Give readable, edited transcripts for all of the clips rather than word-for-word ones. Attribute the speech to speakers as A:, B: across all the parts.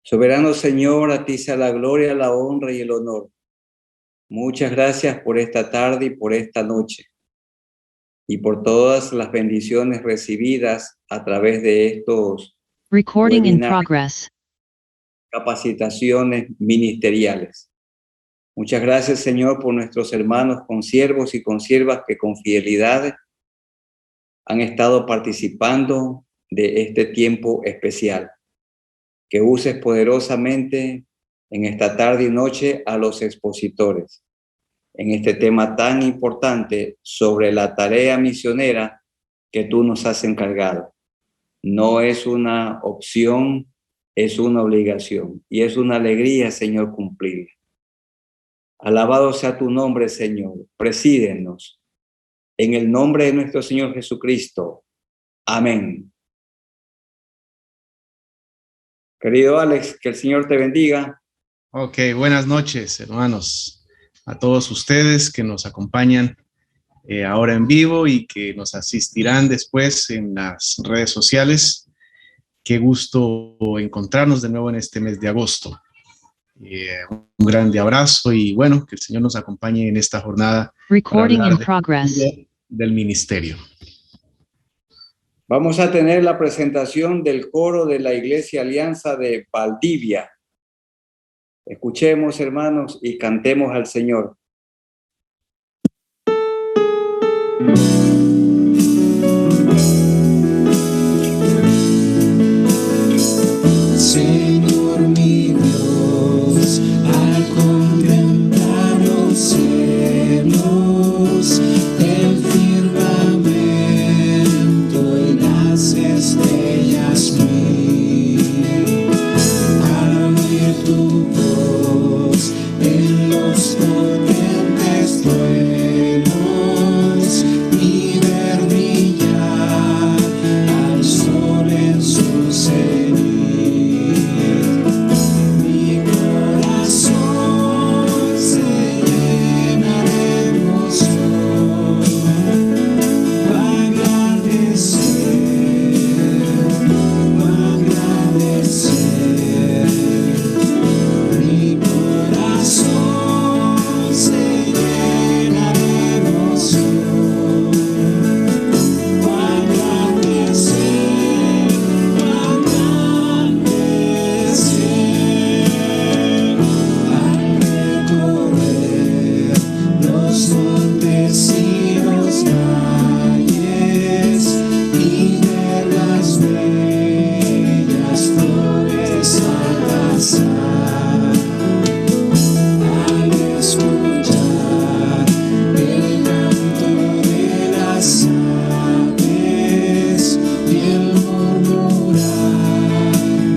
A: Soberano Señor, a ti sea la gloria, la honra y el honor. Muchas gracias por esta tarde y por esta noche y por todas las bendiciones recibidas a través de estos webinars, capacitaciones ministeriales. Muchas gracias, Señor, por nuestros hermanos consiervos y consiervas que con fidelidad han estado participando de este tiempo especial. Que uses poderosamente en esta tarde y noche a los expositores en este tema tan importante sobre la tarea misionera que tú nos has encargado. No es una opción, es una obligación y es una alegría, Señor, cumplirla. Alabado sea tu nombre, Señor. Presídenos en el nombre de nuestro Señor Jesucristo. Amén. Querido Alex, que el Señor te bendiga.
B: Ok, buenas noches, hermanos, a todos ustedes que nos acompañan ahora en vivo y que nos asistirán después en las redes sociales. Qué gusto encontrarnos de nuevo en este mes de agosto. Un grande abrazo y bueno, que el Señor nos acompañe en esta jornada para hablar del ministerio.
A: Vamos a tener la presentación del coro de la Iglesia Alianza de Valdivia. Escuchemos, hermanos, y cantemos al Señor.
C: Señor mi Dios, al contemplar los cielos, el firmamento y las estrellas al oír tu voz en los potentes truenos y ver brillar al sol en su cenit. Mi corazón se llena de emoción, cuán grande ser, mi corazón se llena de emoción, cuán grande ser, al recorrer los montes y los valles y ver las bellas flores al pasar, al escuchar el canto de las aves y el murmurar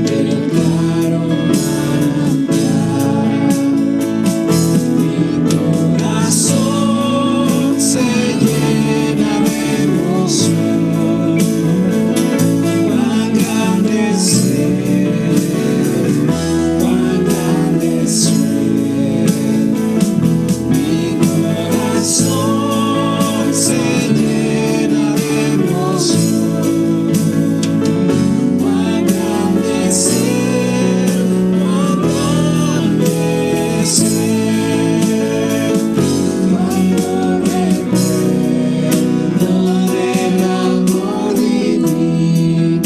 C: del claro manantial. Mi corazón se llena de emoción, cuán grande ser, mi corazón se llena de emoción, cuán grande ser, cuando recuerdo del amor divino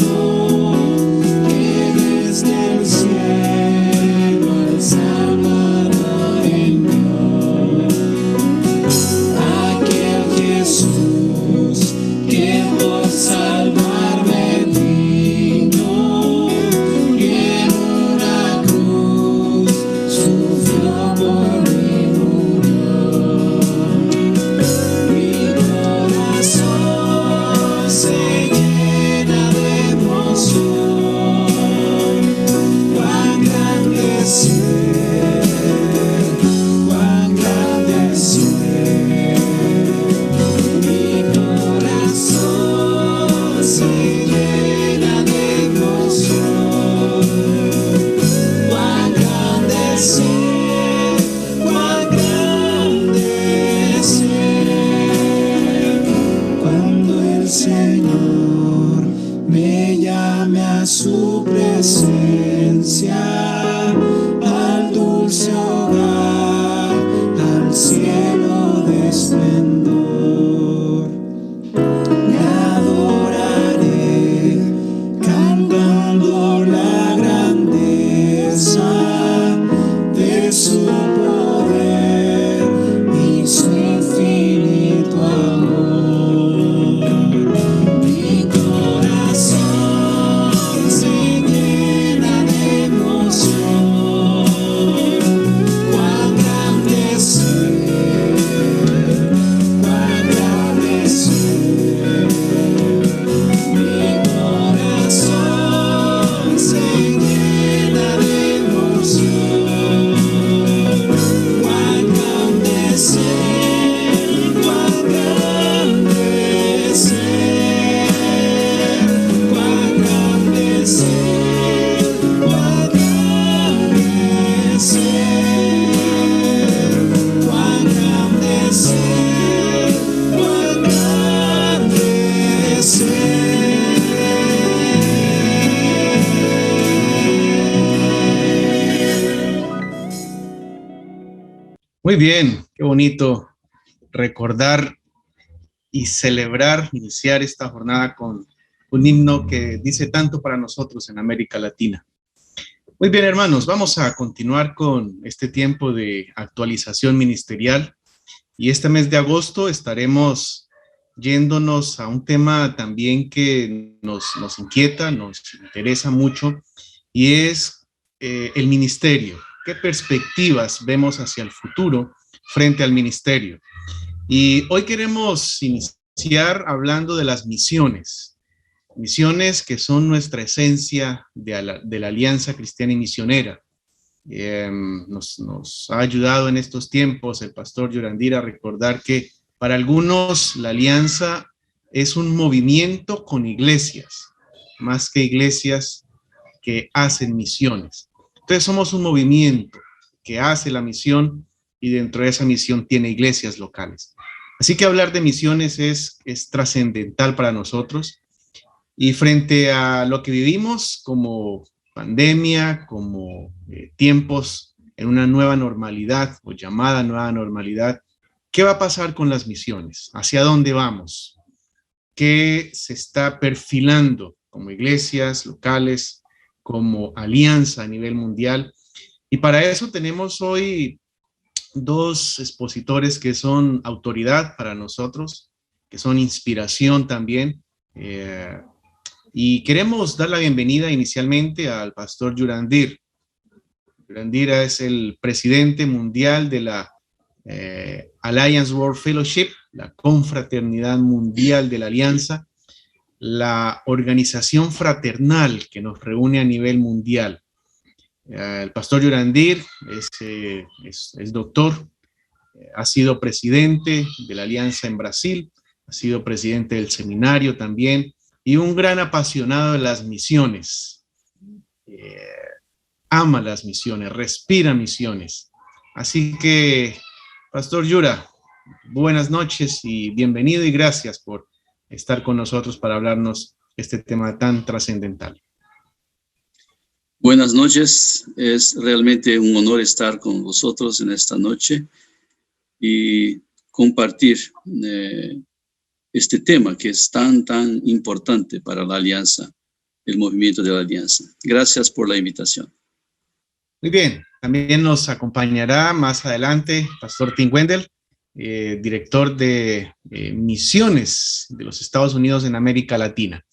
C: que desde el cielo el Salvador envió, aquel Jesús que por salvarme vino y en una cruz sufrió por mí murió. Mi corazón se llena de emoción, cuán grande ser, mi corazón se llena de emoción, cuán grande ser, cuando el Señor me llame a su presencia.
B: Muy bien, qué bonito recordar y celebrar, iniciar esta jornada con un himno que dice tanto para nosotros en América Latina. Muy bien, hermanos, vamos a continuar con este tiempo de actualización ministerial y este mes de agosto estaremos yéndonos a un tema también que nos inquieta, nos interesa mucho y es el ministerio. ¿Qué perspectivas vemos hacia el futuro frente al ministerio? Y hoy queremos iniciar hablando de las misiones. Misiones que son nuestra esencia de la Alianza Cristiana y Misionera. Nos ha ayudado en estos tiempos el pastor Yurandir a recordar que para algunos la Alianza es un movimiento con iglesias, más que iglesias que hacen misiones. Entonces somos un movimiento que hace la misión y dentro de esa misión tiene iglesias locales. Así que hablar de misiones es trascendental para nosotros. Y frente a lo que vivimos como pandemia, como tiempos en una nueva normalidad o llamada nueva normalidad, ¿qué va a pasar con las misiones? ¿Hacia dónde vamos? ¿Qué se está perfilando como iglesias locales, como alianza a nivel mundial? Y para eso tenemos hoy dos expositores que son autoridad para nosotros, que son inspiración también. Y queremos dar la bienvenida inicialmente al pastor Yurandir. Yurandir es el presidente mundial de la Alliance World Fellowship, la confraternidad mundial de la Alianza, la organización fraternal que nos reúne a nivel mundial. El pastor Yurandir es doctor, ha sido presidente de la Alianza en Brasil, ha sido presidente del seminario también, y un gran apasionado de las misiones. Ama las misiones, respira misiones. Así que, Pastor Yura, buenas noches y bienvenido y gracias por estar con nosotros para hablarnos este tema tan trascendental.
D: Buenas noches, es realmente un honor estar con vosotros en esta noche y compartir este tema que es tan importante para la Alianza, el movimiento de la Alianza. Gracias por la invitación.
B: Muy bien, también nos acompañará más adelante Pastor Tim Wendell, director de misiones de los Estados Unidos en América Latina.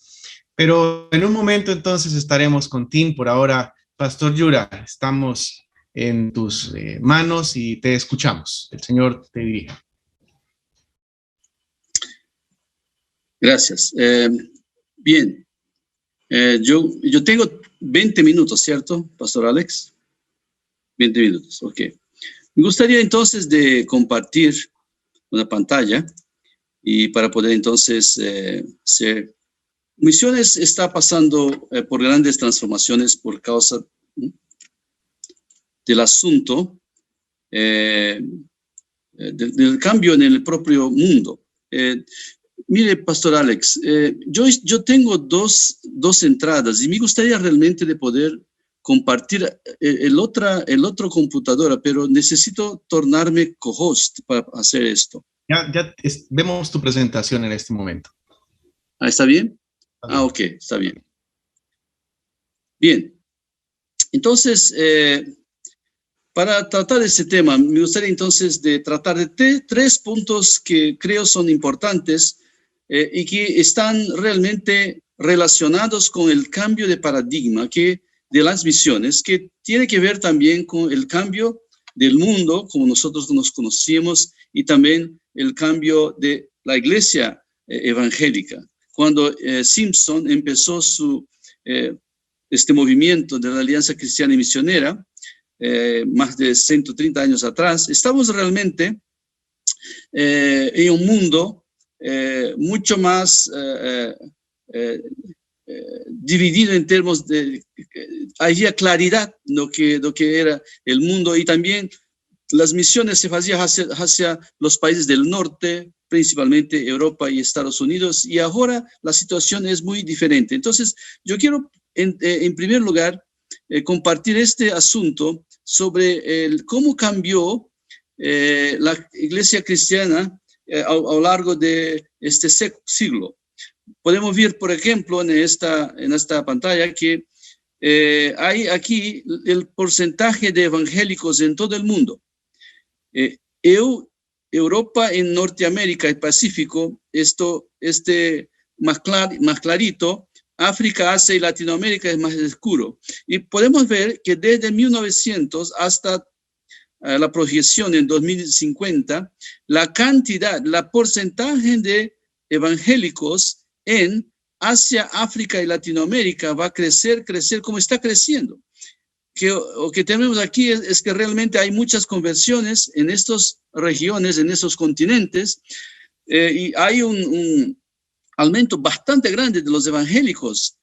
B: Pero en un momento entonces estaremos con Tim. Por ahora, Pastor Yura, estamos en tus manos y te escuchamos. El Señor te dirige.
D: Gracias. Bien, yo tengo 20 minutos, ¿cierto, Pastor Alex? 20 minutos, ok. Me gustaría entonces de compartir una pantalla y para poder entonces Misiones está pasando por grandes transformaciones por causa del asunto del cambio en el propio mundo. Mire, Pastor Alex, yo tengo dos entradas y me gustaría realmente de poder compartir el otro computadora, pero necesito tornarme co-host para hacer esto.
B: Ya vemos tu presentación en este momento.
D: Ah, ¿está bien? Ah, ok, está bien. Bien. Entonces, para tratar este tema, me gustaría entonces de tratar de tres puntos que creo son importantes y que están realmente relacionados con el cambio de paradigma de las misiones, que tiene que ver también con el cambio del mundo, como nosotros nos conocíamos, y también el cambio de la iglesia evangélica. Cuando Simpson empezó este movimiento de la Alianza Cristiana y Misionera, más de 130 años atrás, estamos realmente en un mundo mucho más dividido en términos de, había claridad lo que era el mundo, y también las misiones se hacían hacia los países del norte, principalmente Europa y Estados Unidos, y ahora la situación es muy diferente. Entonces, yo quiero en primer lugar compartir este asunto sobre cómo cambió la iglesia cristiana a lo largo de este siglo. Podemos ver, por ejemplo, en esta pantalla que hay aquí el porcentaje de evangélicos en todo el mundo. Europa, en Norteamérica y Pacífico, más clarito. África, Asia y Latinoamérica es más oscuro. Y podemos ver que desde 1900 hasta la proyección en 2050, la porcentaje de evangélicos en Asia, África y Latinoamérica va a crecer como está creciendo. Lo que tenemos aquí es que realmente hay muchas conversiones en estas regiones, en estos continentes, y hay un aumento bastante grande de los evangélicos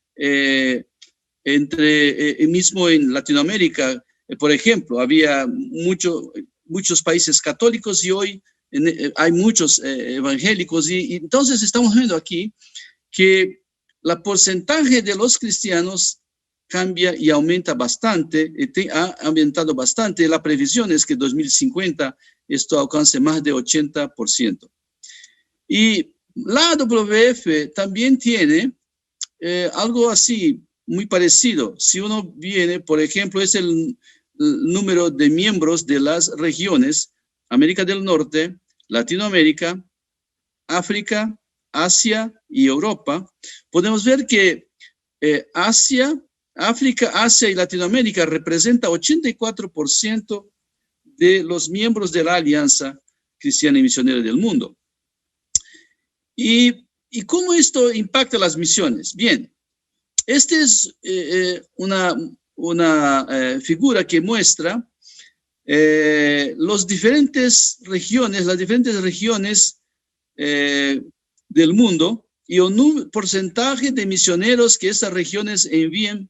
D: mismo en Latinoamérica. Por ejemplo, había muchos países católicos y hoy hay muchos evangélicos, y entonces estamos viendo aquí que el porcentaje de los cristianos cambia y aumenta bastante, ha aumentado bastante. La previsión es que en 2050 esto alcance más de 80%. Y la WF también tiene algo así, muy parecido. Si uno viene, por ejemplo, es el número de miembros de las regiones América del Norte, Latinoamérica, África, Asia y Europa, podemos ver que África, Asia y Latinoamérica representa 84% de los miembros de la Alianza Cristiana y Misionera del Mundo. ¿Y cómo esto impacta las misiones? Bien, esta es una figura que muestra las diferentes regiones del mundo y un porcentaje de misioneros que estas regiones envían.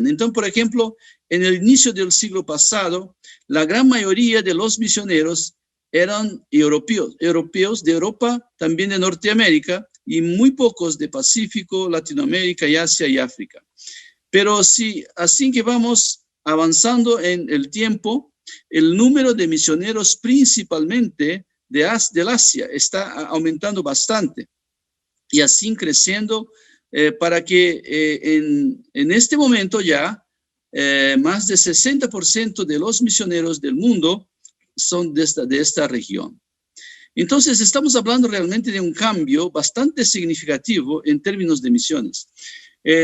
D: Entonces, por ejemplo, en el inicio del siglo pasado, la gran mayoría de los misioneros eran europeos de Europa, también de Norteamérica, y muy pocos de Pacífico, Latinoamérica, y Asia y África. Pero así que vamos avanzando en el tiempo, el número de misioneros principalmente del Asia está aumentando bastante y así creciendo para que en este momento ya más de 60% de los misioneros del mundo son de esta región. Entonces estamos hablando realmente de un cambio bastante significativo en términos de misiones.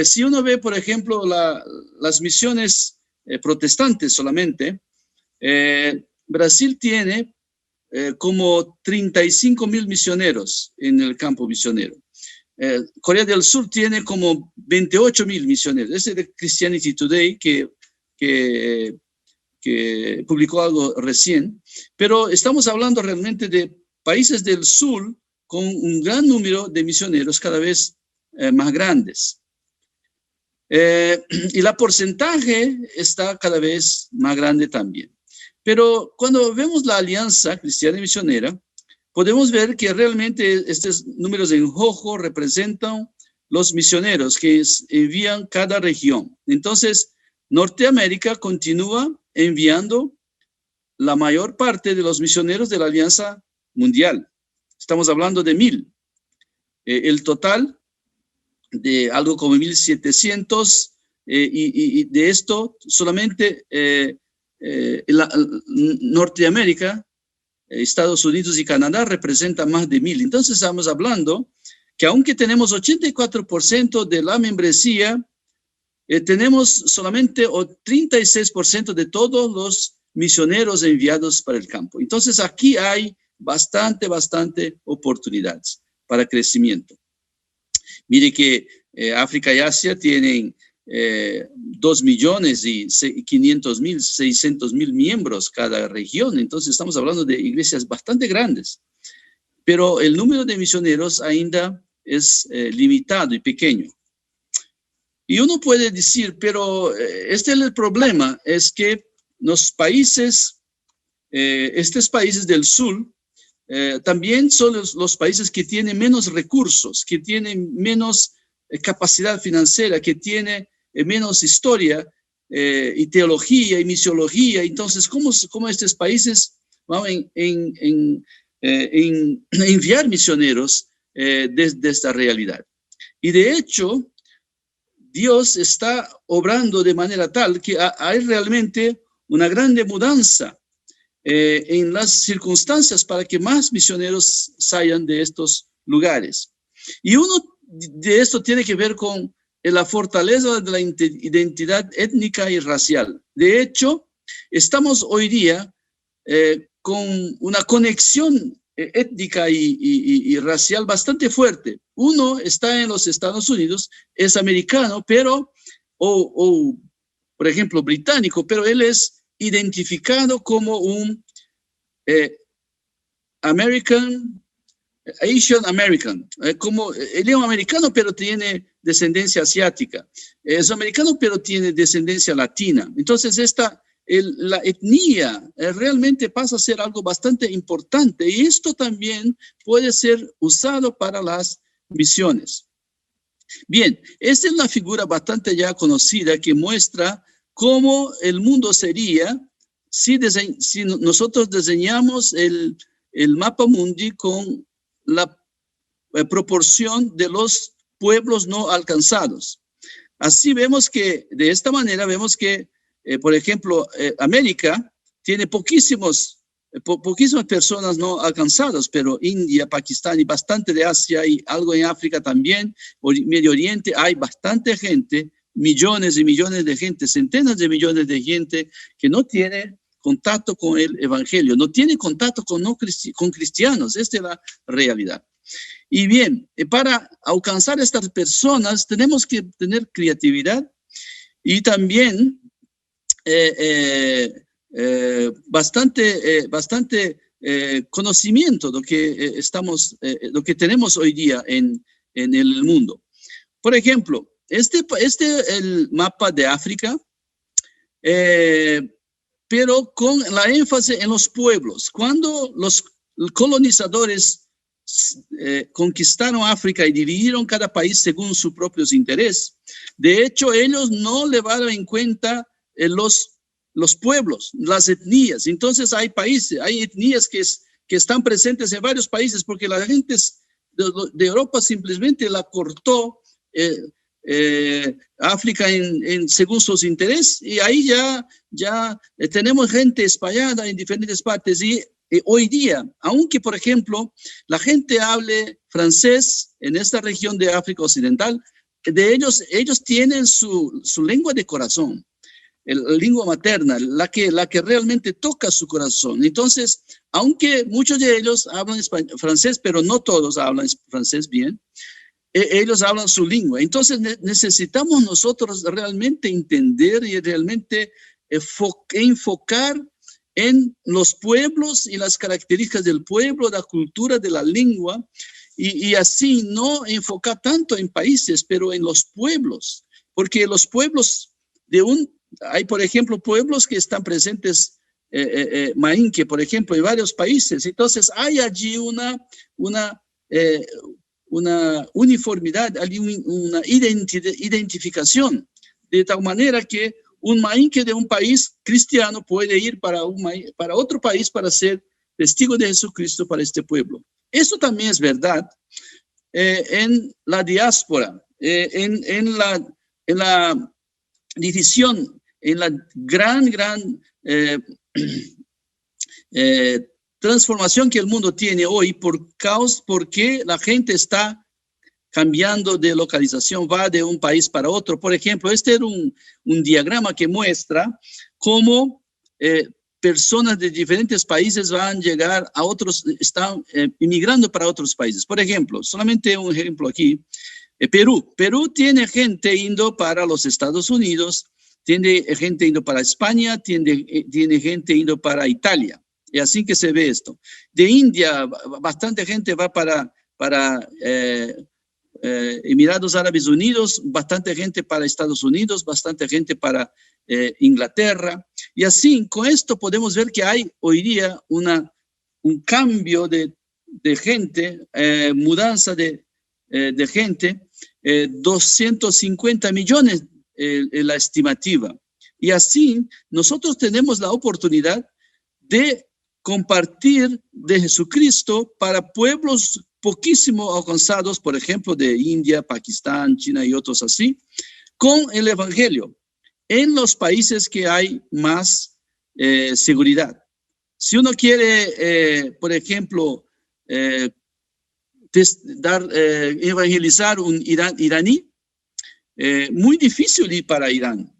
D: Si uno ve, por ejemplo, las misiones protestantes solamente, Brasil tiene como 35,000 misioneros en el campo misionero. Corea del Sur tiene como 28,000 misioneros. Ese es de Christianity Today que publicó algo recién. Pero estamos hablando realmente de países del sur con un gran número de misioneros cada vez más grandes. Y la porcentaje está cada vez más grande también. Pero cuando vemos la Alianza Cristiana y Misionera, podemos ver que realmente estos números en rojo representan los misioneros que envían cada región. Entonces, Norteamérica continúa enviando la mayor parte de los misioneros de la Alianza Mundial. Estamos hablando de 1,000. El total de algo como 1,700 y de esto solamente Norteamérica, Estados Unidos y Canadá representan más de 1,000. Entonces estamos hablando que aunque tenemos 84% de la membresía, tenemos solamente 36% de todos los misioneros enviados para el campo. Entonces aquí hay bastante oportunidades para crecimiento. Mire que África y Asia tienen 2,500,000, 600,000 miembros cada región. Entonces estamos hablando de iglesias bastante grandes. Pero el número de misioneros ainda es limitado y pequeño. Y uno puede decir, pero este es el problema, es que los países, estos países del sur, también son los países que tienen menos recursos, que tienen menos capacidad financiera, que tienen menos historia y teología y misiología. Entonces, ¿cómo estos países vamos enviar misioneros desde esta realidad. Y de hecho, Dios está obrando de manera tal que hay realmente una grande mudanza en las circunstancias para que más misioneros salgan de estos lugares. Y uno de esto tiene que ver con la fortaleza de la identidad étnica y racial. De hecho, estamos hoy día con una conexión étnica y racial bastante fuerte. Uno está en los Estados Unidos, es americano, pero, por ejemplo, británico, pero él es identificado como un Asian American, como él es un americano, pero tiene descendencia asiática. Es americano, pero tiene descendencia latina. Entonces, la etnia realmente pasa a ser algo bastante importante, y esto también puede ser usado para las misiones. Bien, esta es una figura bastante ya conocida que muestra cómo el mundo sería si nosotros diseñamos el mapa mundi con la proporción de los pueblos no alcanzados. Así vemos que, de esta manera, vemos que, por ejemplo, América tiene poquísimas personas no alcanzadas, pero India, Pakistán y bastante de Asia y algo en África también, Medio Oriente, hay bastante gente, millones y millones de gente, centenas de millones de gente que no tiene contacto con el evangelio, no tiene contacto con cristianos. Esta es la realidad. Y bien, para alcanzar a estas personas tenemos que tener creatividad y también bastante conocimiento de lo que tenemos hoy día en el mundo. Por ejemplo, el mapa de África, pero con la énfasis en los pueblos. Cuando los colonizadores conquistaron África y dividieron cada país según sus propios intereses, de hecho, ellos no llevaron en cuenta los pueblos, las etnias. Entonces, hay etnias que están presentes en varios países porque la gente de Europa simplemente la cortó África según sus intereses, y ahí ya tenemos gente espallada en diferentes partes. Y hoy día, aunque por ejemplo la gente hable francés en esta región de África Occidental, ellos tienen su lengua de corazón, la lengua materna, la que realmente toca su corazón. Entonces, aunque muchos de ellos hablan francés, pero no todos hablan francés bien, ellos hablan su lengua. Entonces necesitamos nosotros realmente entender y realmente enfocar en los pueblos y las características del pueblo, la cultura, de la lengua, y así no enfocar tanto en países, pero en los pueblos, porque los pueblos hay, por ejemplo, pueblos que están presentes, Mainque, por ejemplo, en varios países. Entonces hay allí una uniformidad, una identificación, de tal manera que un Mainque de un país cristiano puede ir para otro país para ser testigo de Jesucristo para este pueblo. Eso también es verdad en la diáspora, en la división, en la gran transformación que el mundo tiene hoy porque la gente está cambiando de localización, va de un país para otro. Por ejemplo, este era un diagrama que muestra cómo personas de diferentes países van a llegar a otros, están inmigrando para otros países. Por ejemplo, solamente un ejemplo aquí, Perú. Perú tiene gente yendo para los Estados Unidos, tiene gente yendo para España, tiene gente yendo para Italia. Y así que se ve esto. De India, bastante gente va para Emiratos Árabes Unidos, bastante gente para Estados Unidos, bastante gente para Inglaterra. Y así, con esto podemos ver que hay hoy día un cambio de gente, mudanza de gente, 250 millones la estimativa. Y así nosotros tenemos la oportunidad de compartir de Jesucristo para pueblos poquísimo alcanzados, por ejemplo, de India, Pakistán, China y otros así, con el evangelio en los países que hay más seguridad. Si uno quiere, por ejemplo, evangelizar un iraní, muy difícil ir para Irán.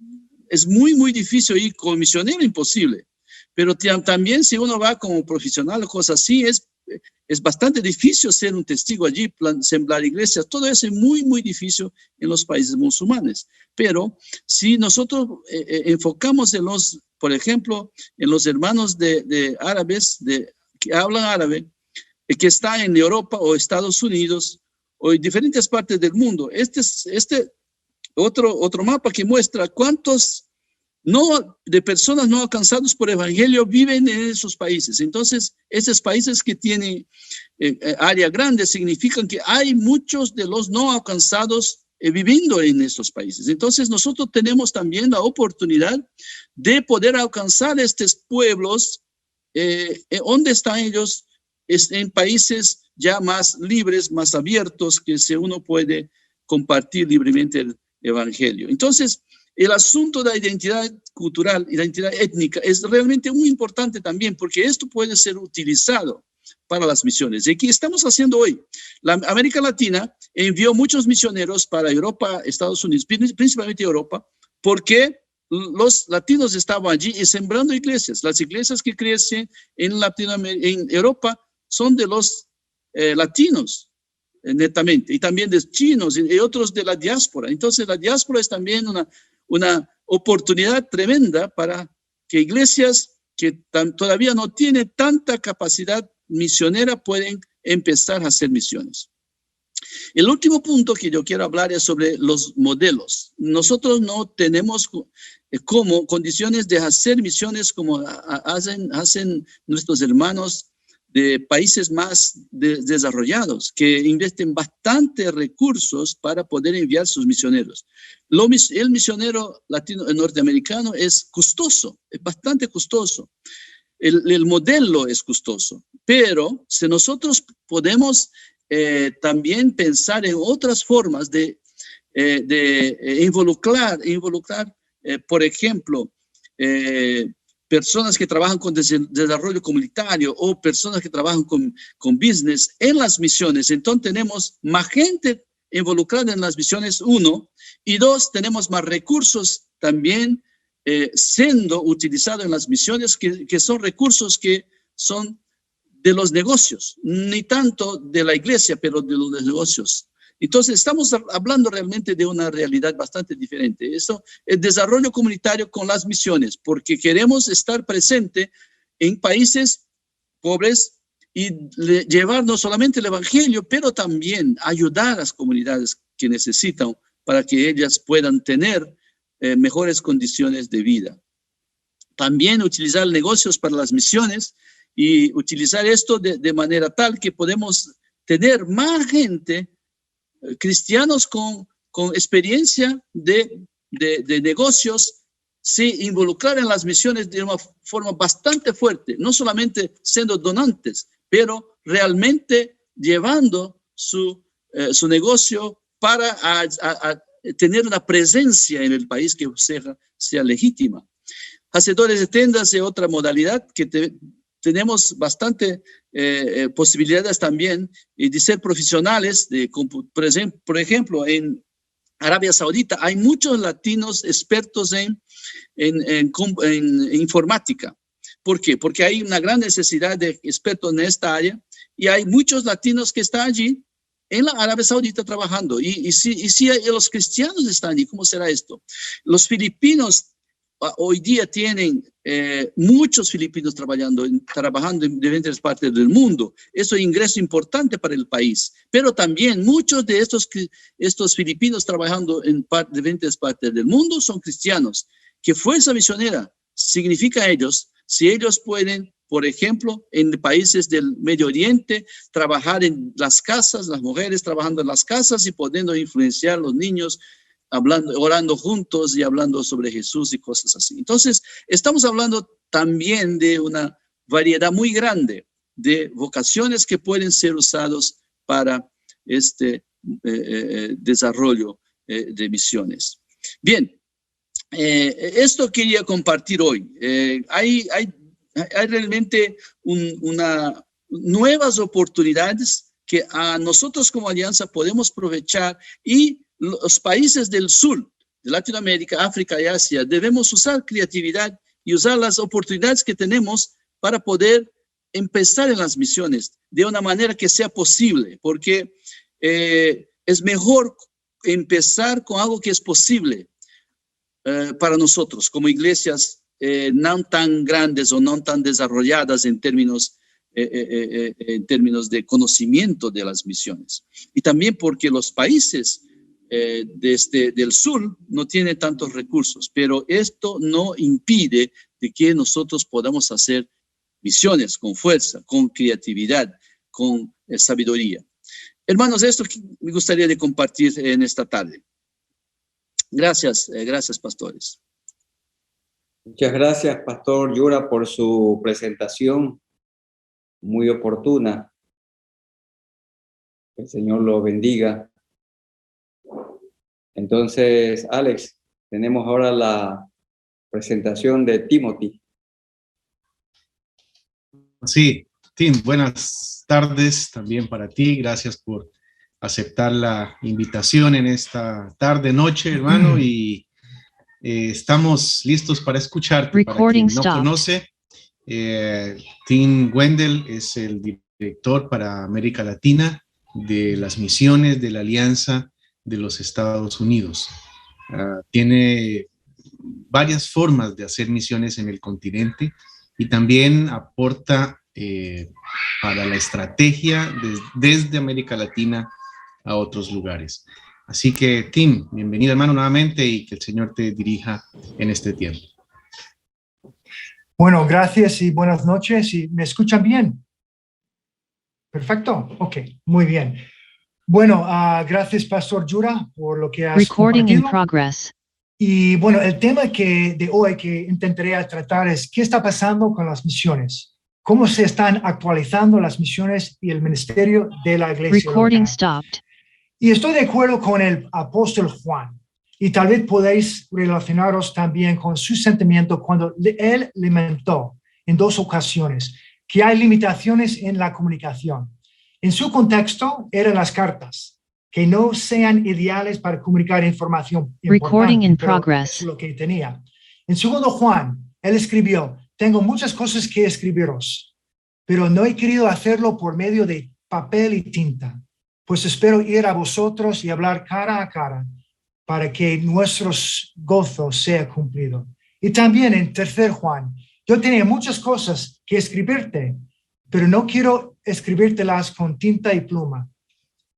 D: Es muy, muy difícil ir como misionero, imposible. Pero también si uno va como profesional o cosas así, es bastante difícil ser un testigo allí, sembrar iglesias. Todo eso es muy, muy difícil en los países musulmanes. Pero si nosotros enfocamos en los, por ejemplo, en los hermanos de árabes, que hablan árabe, que están en Europa o Estados Unidos o en diferentes partes del mundo, otro mapa que muestra cuántos de personas no alcanzadas por evangelio viven en esos países. Entonces, esos países que tienen área grande significan que hay muchos de los no alcanzados viviendo en estos países. Entonces, nosotros tenemos también la oportunidad de poder alcanzar estos pueblos donde están ellos, en países ya más libres, más abiertos, que uno puede compartir libremente el evangelio. Entonces, el asunto de la identidad cultural, identidad étnica, es realmente muy importante también, porque esto puede ser utilizado para las misiones. ¿Y qué estamos haciendo hoy? La América Latina envió muchos misioneros para Europa, Estados Unidos, principalmente Europa, porque los latinos estaban allí y sembrando iglesias. Las iglesias que crecen en Europa son de los latinos, netamente, y también de chinos y otros de la diáspora. Entonces, la diáspora es también una oportunidad tremenda para que iglesias que todavía no tienen tanta capacidad misionera pueden empezar a hacer misiones. El último punto que yo quiero hablar es sobre los modelos. Nosotros no tenemos como condiciones de hacer misiones como hacen nuestros hermanos de países más desarrollados, que invierten bastante recursos para poder enviar sus misioneros. El misionero norteamericano es costoso, es bastante costoso. El modelo es costoso, pero si nosotros podemos también pensar en otras formas de involucrar, por ejemplo, personas que trabajan con desarrollo comunitario o personas que trabajan con business en las misiones. Entonces tenemos más gente involucrada en las misiones, uno, y dos, tenemos más recursos también siendo utilizados en las misiones, que son recursos que son de los negocios, ni tanto de la iglesia, pero de los negocios. Entonces, estamos hablando realmente de una realidad bastante diferente. Eso es desarrollo comunitario con las misiones, porque queremos estar presente en países pobres y llevar no solamente el evangelio, pero también ayudar a las comunidades que necesitan para que ellas puedan tener mejores condiciones de vida. También utilizar negocios para las misiones y utilizar esto de manera tal que podemos tener más gente, cristianos con experiencia de negocios, se involucrar en las misiones de una forma bastante fuerte, no solamente siendo donantes, pero realmente llevando su negocio para tener una presencia en el país que sea legítima. Hacedores de tendas es otra modalidad que tenemos bastante posibilidades también de ser profesionales. Por ejemplo, en Arabia Saudita hay muchos latinos expertos en informática. ¿Por qué? Porque hay una gran necesidad de expertos en esta área y hay muchos latinos que están allí en la Arabia Saudita trabajando. Y si los cristianos están allí, ¿cómo será esto? Los filipinos hoy día tienen muchos filipinos trabajando en diferentes partes del mundo. Eso es un ingreso importante para el país. Pero también muchos de estos filipinos trabajando en diferentes partes del mundo son cristianos. ¿Qué fuerza misionera significa ellos? Si ellos pueden, por ejemplo, en países del Medio Oriente, trabajar en las casas, las mujeres trabajando en las casas y pudiendo influenciar a los niños, orando juntos y hablando sobre Jesús y cosas así. Entonces, estamos hablando también de una variedad muy grande de vocaciones que pueden ser usados para este desarrollo de misiones. Bien, esto quería compartir hoy. Hay realmente nuevas oportunidades que a nosotros como alianza podemos aprovechar, y los países del sur, de Latinoamérica, África y Asia, debemos usar creatividad y usar las oportunidades que tenemos para poder empezar en las misiones de una manera que sea posible, porque es mejor empezar con algo que es posible para nosotros como iglesias no tan grandes o no tan desarrolladas en términos de conocimiento de las misiones. Y también porque los países del sur no tienen tantos recursos, pero esto no impide de que nosotros podamos hacer misiones con fuerza, con creatividad, con sabiduría. Hermanos, esto me gustaría de compartir en esta tarde. Gracias, gracias, pastores.
A: Muchas gracias, Pastor Yura, por su presentación muy oportuna. Que el Señor lo bendiga. Entonces, Alex, tenemos ahora la presentación de Timothy.
B: Sí, Tim, buenas tardes también para ti. Gracias por aceptar la invitación en esta tarde, noche, hermano, y estamos listos para escucharte.
E: Recording
B: para quien no conoce, Tim Wendell es el director para América Latina de las misiones de la Alianza de los Estados Unidos. Tiene varias formas de hacer misiones en el continente y también aporta para la estrategia desde América Latina a otros lugares. Así que, Tim, bienvenido, hermano, nuevamente, y que el Señor te dirija en este tiempo.
F: Bueno, gracias y buenas noches. ¿Y me escuchan bien? Perfecto. Ok, muy bien. Bueno, gracias, Pastor Yura, por lo que has compartido.
E: In progress.
F: Y bueno, el tema de hoy que intentaré tratar es qué está pasando con las misiones, cómo se están actualizando las misiones y el ministerio de la iglesia local. Y estoy de acuerdo con el apóstol Juan, y tal vez podéis relacionaros también con su sentimiento cuando él lamentó en 2 ocasiones que hay limitaciones en la comunicación. En su contexto eran las cartas, que no sean ideales para comunicar información importante, pero es lo que tenía. En segundo Juan, él escribió, tengo muchas cosas que escribiros, pero no he querido hacerlo por medio de papel y tinta, pues espero ir a vosotros y hablar cara a cara para que nuestro gozo sea cumplido. Y también en tercer Juan, yo tenía muchas cosas que escribirte, pero no quiero escribírtelas con tinta y pluma,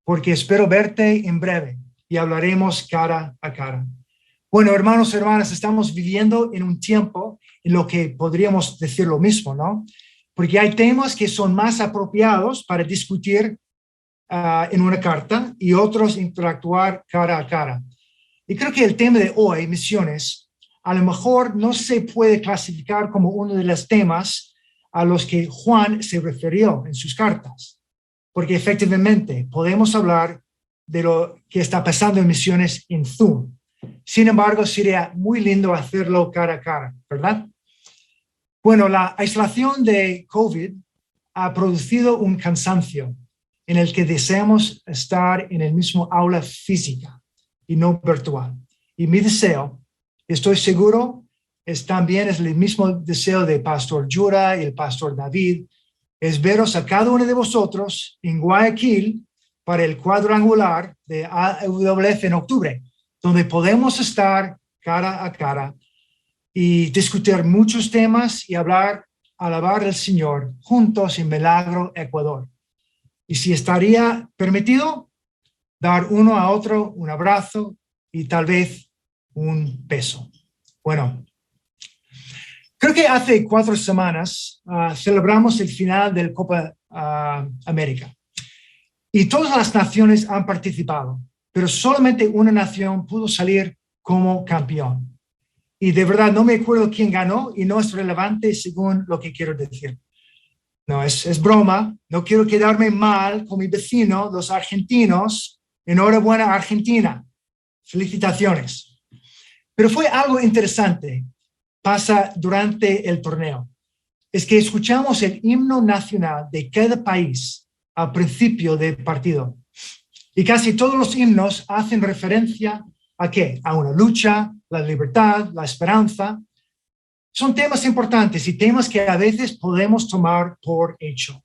F: porque espero verte en breve y hablaremos cara a cara. Bueno, hermanos y hermanas, estamos viviendo en un tiempo en lo que podríamos decir lo mismo, ¿no? Porque hay temas que son más apropiados para discutir en una carta y otros interactuar cara a cara. Y creo que el tema de hoy, misiones, a lo mejor no se puede clasificar como uno de los temas a los que Juan se refirió en sus cartas, porque efectivamente podemos hablar de lo que está pasando en misiones en Zoom. Sin embargo, sería muy lindo hacerlo cara a cara, ¿verdad? Bueno, la aislación de COVID ha producido un cansancio en el que deseamos estar en el mismo aula física y no virtual. Y mi deseo, estoy seguro, también es el mismo deseo de Pastor Yura y el Pastor David, es veros a cada uno de vosotros en Guayaquil para el cuadrangular de AWF en octubre, donde podemos estar cara a cara y discutir muchos temas y alabar al Señor juntos en Milagro, Ecuador. Y si estaría permitido, dar uno a otro un abrazo y tal vez un beso. Bueno, creo que hace 4 semanas celebramos el final del Copa América. Y todas las naciones han participado, pero solamente una nación pudo salir como campeón. Y de verdad no me acuerdo quién ganó y no es relevante según lo que quiero decir. No, es broma. No quiero quedarme mal con mi vecino, los argentinos. Enhorabuena, Argentina. Felicitaciones. Pero fue algo interesante. Pasa durante el torneo. Es que escuchamos el himno nacional de cada país al principio del partido. Y casi todos los himnos hacen referencia ¿a qué? A una lucha, la libertad, la esperanza. Son temas importantes y temas que a veces podemos tomar por hecho.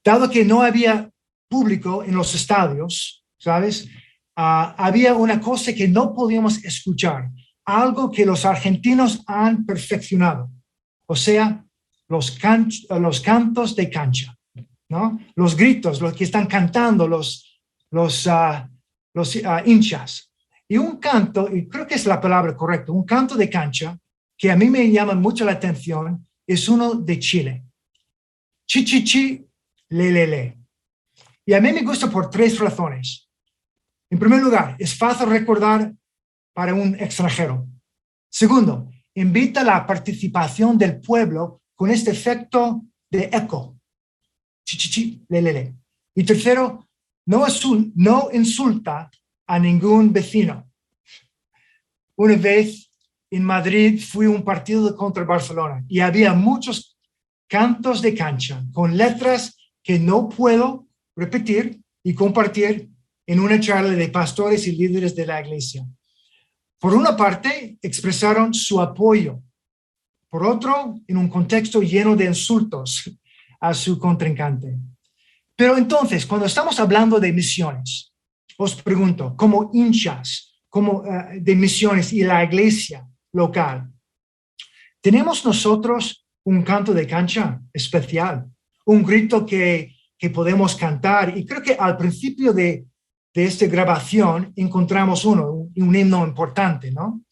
F: Dado que no había público en los estadios, ¿sabes? Había una cosa que no podíamos escuchar, algo que los argentinos han perfeccionado, o sea, los cantos de cancha, ¿no? Los gritos, los que están cantando los hinchas. Y un canto, y creo que es la palabra correcta, un canto de cancha, que a mí me llama mucho la atención, es uno de Chile. Chi, chi, chi, le, le, le. Y a mí me gusta por 3 razones. En primer lugar, es fácil recordar para un extranjero. Segundo, invita a la participación del pueblo con este efecto de eco. Chi, chi, chi, le, le, le. Y tercero, no insulta a ningún vecino. Una vez en Madrid fui a un partido contra Barcelona y había muchos cantos de cancha con letras que no puedo repetir y compartir en una charla de pastores y líderes de la iglesia. Por una parte, expresaron su apoyo. Por otro, en un contexto lleno de insultos a su contrincante. Pero entonces, cuando estamos hablando de misiones, os pregunto, como hinchas de misiones y la iglesia local, ¿tenemos nosotros un canto de cancha especial? Un grito que podemos cantar. Y creo que al principio de esta grabación encontramos un himno importante, ¿no?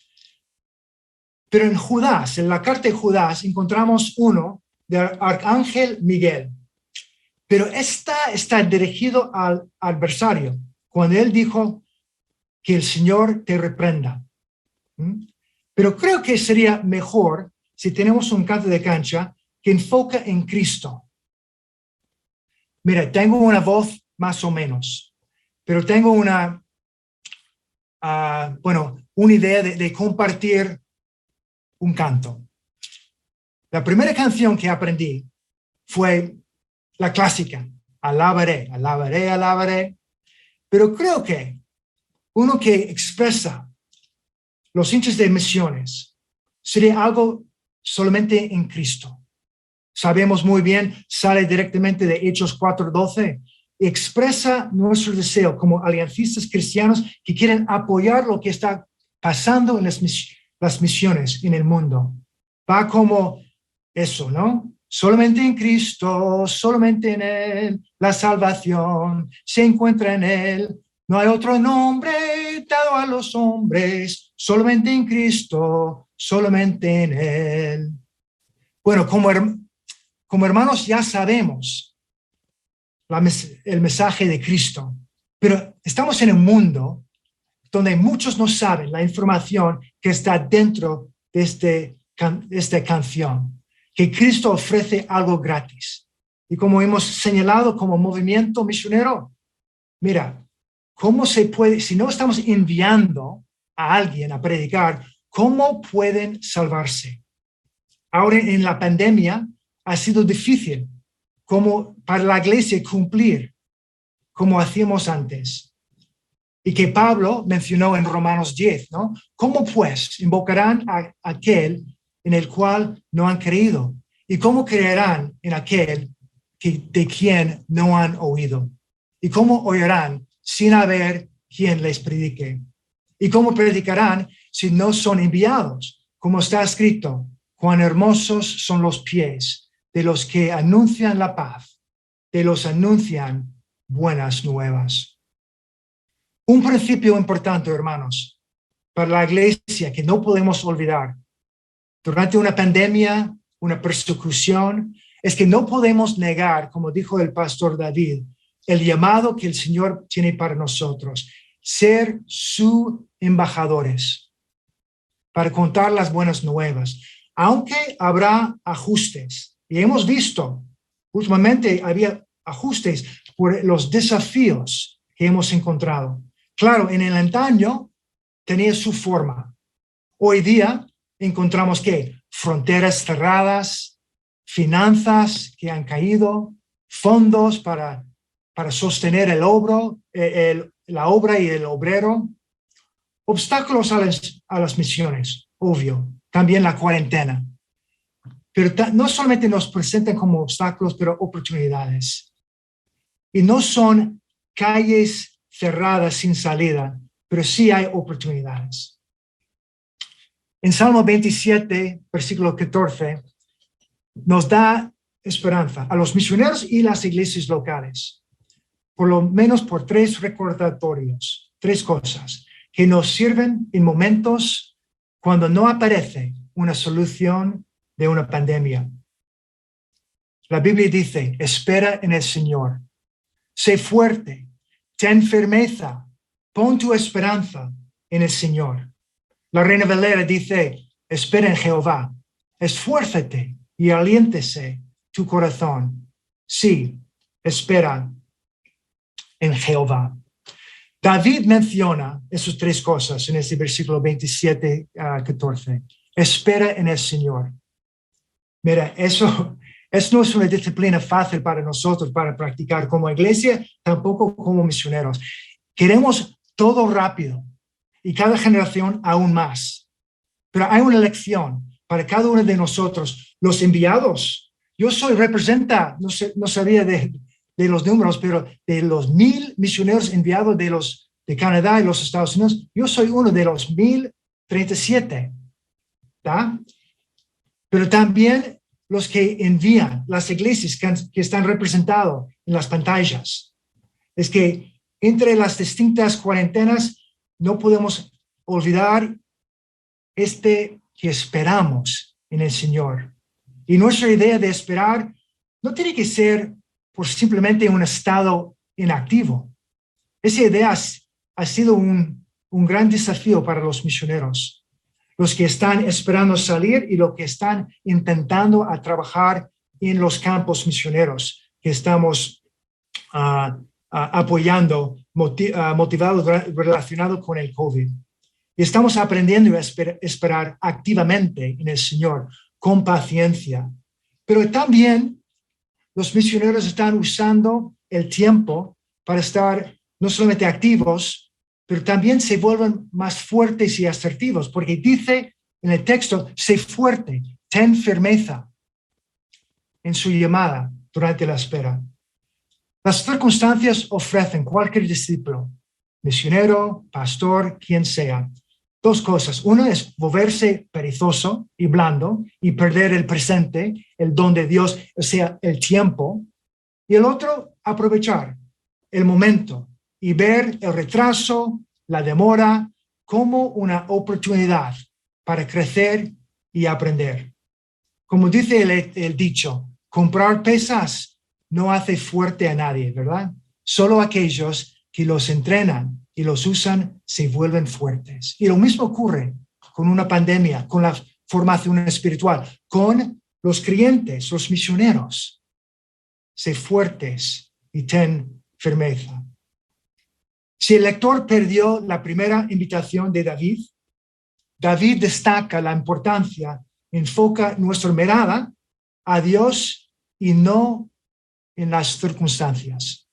F: Pero en Judas, en la carta de Judas, encontramos uno del arcángel Miguel. Pero está dirigido al adversario, cuando él dijo que el Señor te reprenda. Pero creo que sería mejor si tenemos un canto de cancha que enfoca en Cristo. Mira, tengo una voz más o menos, pero tengo una idea de compartir un canto. La primera canción que aprendí fue la clásica, alabaré, alabaré, alabaré. Pero creo que uno que expresa los hinchas de misiones sería algo solamente en Cristo. Sabemos muy bien, sale directamente de Hechos 4:12 y expresa nuestro deseo como aliancistas cristianos que quieren apoyar lo que está pasando en las misiones en el mundo. Va como eso, ¿no? Solamente en Cristo, solamente en Él, la salvación se encuentra en Él. No hay otro nombre dado a los hombres, solamente en Cristo, solamente en Él. Bueno, como hermanos ya sabemos el mensaje de Cristo, pero estamos en un mundo donde muchos no saben la información que está dentro de esta canción, que Cristo ofrece algo gratis. Y como hemos señalado como movimiento misionero, mira, ¿cómo se puede, si no estamos enviando a alguien a predicar, cómo pueden salvarse? Ahora en la pandemia ha sido difícil como para la iglesia cumplir como hacíamos antes. Y que Pablo mencionó en Romanos 10, ¿no? ¿Cómo pues invocarán a aquel en el cual no han creído? ¿Y cómo creerán en aquel de quien no han oído? ¿Y cómo oirán sin haber quien les predique? ¿Y cómo predicarán si no son enviados? Como está escrito, cuán hermosos son los pies de los que anuncian la paz, de los anuncian buenas nuevas. Un principio importante, hermanos, para la iglesia que no podemos olvidar durante una pandemia, una persecución, es que no podemos negar, como dijo el pastor David, el llamado que el Señor tiene para nosotros, ser sus embajadores para contar las buenas nuevas, aunque habrá ajustes. Y hemos visto Últimamente había ajustes por los desafíos que hemos encontrado. Claro, en el antaño tenía su forma. Hoy día encontramos que fronteras cerradas, finanzas que han caído, fondos para sostener la obra y el obrero, obstáculos a las misiones, obvio, también la cuarentena. Pero no solamente nos presentan como obstáculos, pero oportunidades. Y no son calles cerradas sin salida, pero sí hay oportunidades. En Salmo 27, versículo 14, nos da esperanza a los misioneros y las iglesias locales, por lo menos por 3 recordatorios, 3 cosas que nos sirven en momentos cuando no aparece una solución de una pandemia. La Biblia dice, espera en el Señor, sé fuerte, ten firmeza, pon tu esperanza en el Señor. La Reina Valera dice, espera en Jehová, esfuérzate y aliéntese tu corazón. Sí, espera en Jehová. David menciona esas 3 cosas en este versículo 27 a 14. Espera en el Señor. Mira, eso no es una disciplina fácil para nosotros para practicar como iglesia, tampoco como misioneros. Queremos todo rápido y cada generación aún más. Pero hay una lección para cada uno de nosotros, los enviados. Yo no sabía de los números, pero de los 1,000 misioneros enviados de Canadá y los Estados Unidos, yo soy uno de los 1,037. ¿Tá? Pero también los que envían, las iglesias que están representadas en las pantallas. Es que entre las distintas cuarentenas no podemos olvidar que esperamos en el Señor. Y nuestra idea de esperar no tiene que ser por simplemente un estado inactivo. Esa idea ha sido un gran desafío para los misioneros. Los que están esperando salir y los que están intentando a trabajar en los campos misioneros que estamos apoyando, motivados, relacionados con el COVID. Y estamos aprendiendo a esperar activamente en el Señor, con paciencia. Pero también los misioneros están usando el tiempo para estar no solamente activos, pero también se vuelven más fuertes y asertivos, porque dice en el texto, sé fuerte, ten firmeza en su llamada durante la espera. Las circunstancias ofrecen cualquier discípulo, misionero, pastor, quien sea, 2 cosas. Una es volverse perezoso y blando y perder el presente, el don de Dios, o sea, el tiempo. Y el otro, aprovechar el momento y ver el retraso, la demora, como una oportunidad para crecer y aprender. Como dice el dicho, comprar pesas no hace fuerte a nadie, ¿verdad? Solo aquellos que los entrenan y los usan se vuelven fuertes. Y lo mismo ocurre con una pandemia, con la formación espiritual, con los creyentes, los misioneros. Sé fuertes y ten firmeza. Si el lector perdió la primera invitación de David, David destaca la importancia, enfoca nuestra mirada a Dios y no en las circunstancias.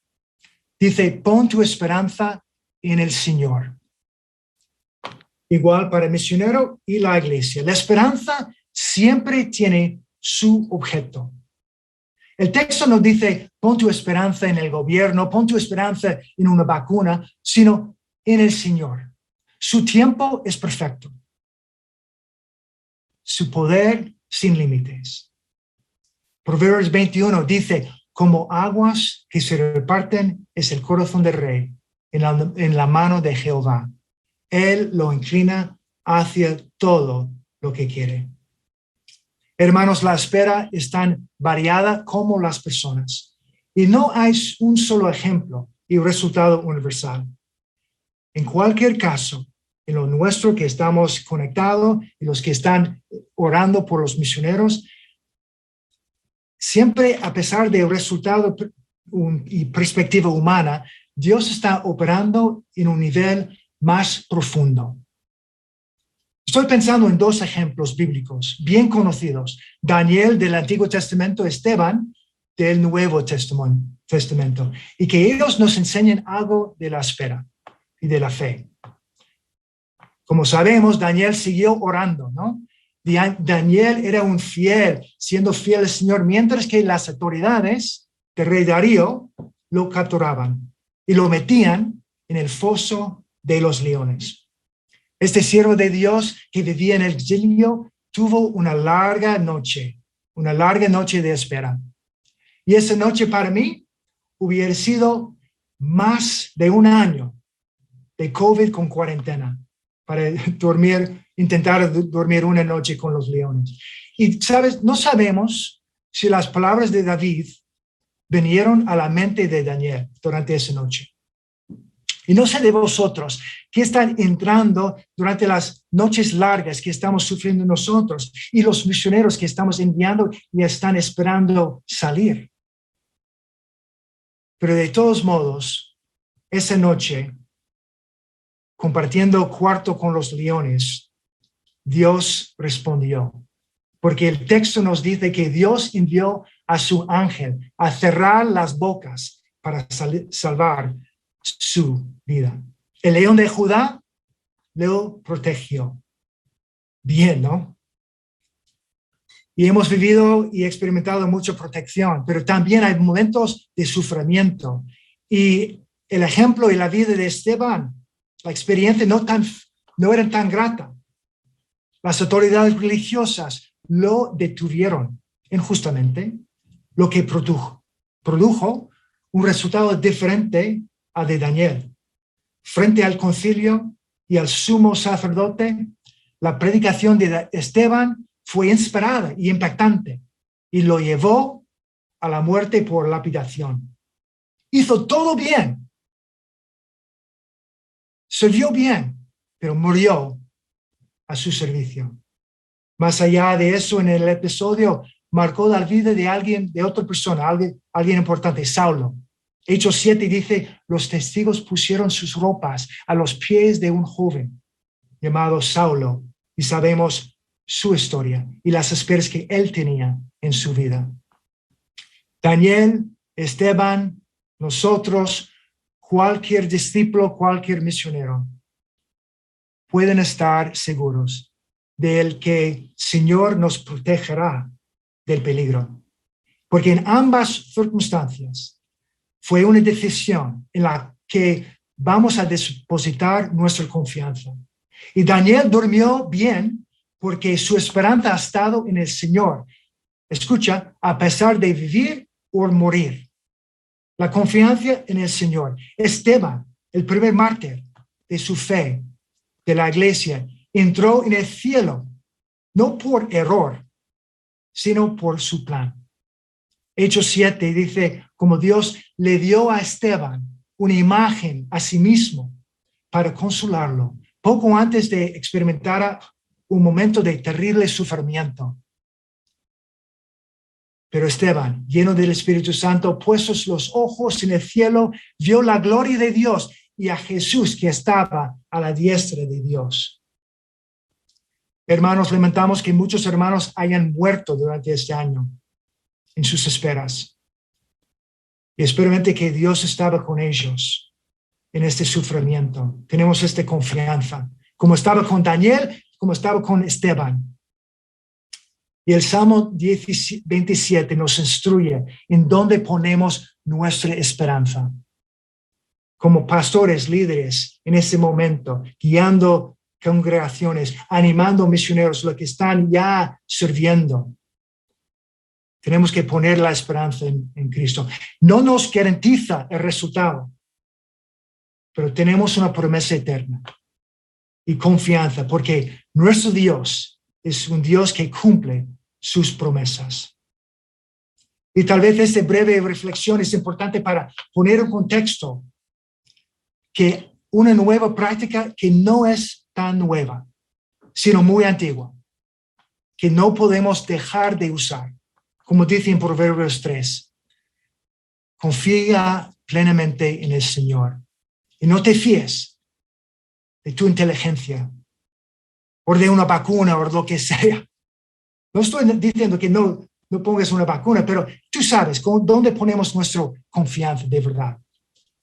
F: Dice, pon tu esperanza en el Señor. Igual para el misionero y la iglesia. La esperanza siempre tiene su objeto. El texto no dice, pon tu esperanza en el gobierno, pon tu esperanza en una vacuna, sino en el Señor. Su tiempo es perfecto. Su poder sin límites. Proverbios 21 dice, como aguas que se reparten es el corazón del rey en la mano de Jehová. Él lo inclina hacia todo lo que quiere. Hermanos, la espera es tan variada como las personas. Y no hay un solo ejemplo y resultado universal. En cualquier caso, en lo nuestro que estamos conectados y los que están orando por los misioneros, siempre, a pesar del resultado y perspectiva humana, Dios está operando en un nivel más profundo. Estoy pensando en dos ejemplos bíblicos bien conocidos: Daniel del Antiguo Testamento, Esteban del Nuevo Testamento, y que ellos nos enseñan algo de la espera y de la fe. Como sabemos, Daniel siguió orando, ¿no? Daniel era siendo fiel al Señor, mientras que las autoridades del rey Darío lo capturaban y lo metían en el foso de los leones. Este siervo de Dios que vivía en el exilio tuvo una larga noche de espera. Y esa noche para mí hubiera sido más de un año de COVID con cuarentena para intentar dormir una noche con los leones. Y, ¿sabes? No sabemos si las palabras de David vinieron a la mente de Daniel durante esa noche. Y no sé de vosotros, ¿qué están entrando durante las noches largas que estamos sufriendo nosotros y los misioneros que estamos enviando y están esperando salir? Pero de todos modos, esa noche, compartiendo cuarto con los leones, Dios respondió. Porque el texto nos dice que Dios envió a su ángel a cerrar las bocas para salvar su vida. El león de Judá lo protegió. Bien, ¿no? Y hemos vivido y experimentado mucha protección, pero también hay momentos de sufrimiento. Y el ejemplo y la vida de Esteban, la experiencia no era tan grata. Las autoridades religiosas lo detuvieron injustamente, lo que produjo un resultado diferente al de Daniel. Frente al concilio y al sumo sacerdote, la predicación de Esteban fue inspirada y impactante y lo llevó a la muerte por lapidación. Hizo todo bien, sirvió bien, pero murió a su servicio. Más allá de eso, en el episodio marcó la vida de otra persona, alguien importante, Saulo. Hechos 7 dice, los testigos pusieron sus ropas a los pies de un joven llamado Saulo y sabemos su historia y las esperanzas que él tenía en su vida. Daniel, Esteban, nosotros, cualquier discípulo, cualquier misionero, pueden estar seguros del que el Señor nos protegerá del peligro. Porque en ambas circunstancias fue una decisión en la que vamos a depositar nuestra confianza. Y Daniel durmió bien porque su esperanza ha estado en el Señor. Escucha, a pesar de vivir o morir. La confianza en el Señor. Esteban, el primer mártir de su fe, de la iglesia, entró en el cielo, no por error, sino por su plan. Hechos 7 dice, como Dios le dio a Esteban una imagen a sí mismo para consolarlo, poco antes de experimentar un momento de terrible sufrimiento. Pero Esteban, lleno del Espíritu Santo, puestos los ojos en el cielo, vio la gloria de Dios y a Jesús que estaba a la diestra de Dios. Hermanos, lamentamos que muchos hermanos hayan muerto durante este año en sus esperas. Y espero que Dios estaba con ellos en este sufrimiento. Tenemos esta confianza, como estaba con Daniel, como estaba con Esteban. Y el Salmo 27 nos instruye en dónde ponemos nuestra esperanza. Como pastores, líderes, en ese momento, guiando congregaciones, animando misioneros, los que están ya sirviendo. Tenemos que poner la esperanza en Cristo. No nos garantiza el resultado, pero tenemos una promesa eterna y confianza, porque nuestro Dios es un Dios que cumple sus promesas. Y tal vez esta breve reflexión es importante para poner en contexto que una nueva práctica que no es tan nueva, sino muy antigua, que no podemos dejar de usar. como dice en Proverbios 3, confía plenamente en el Señor y no te fíes de tu inteligencia o de una vacuna o lo que sea. No estoy diciendo que no pongas una vacuna, pero tú sabes dónde ponemos nuestra confianza de verdad.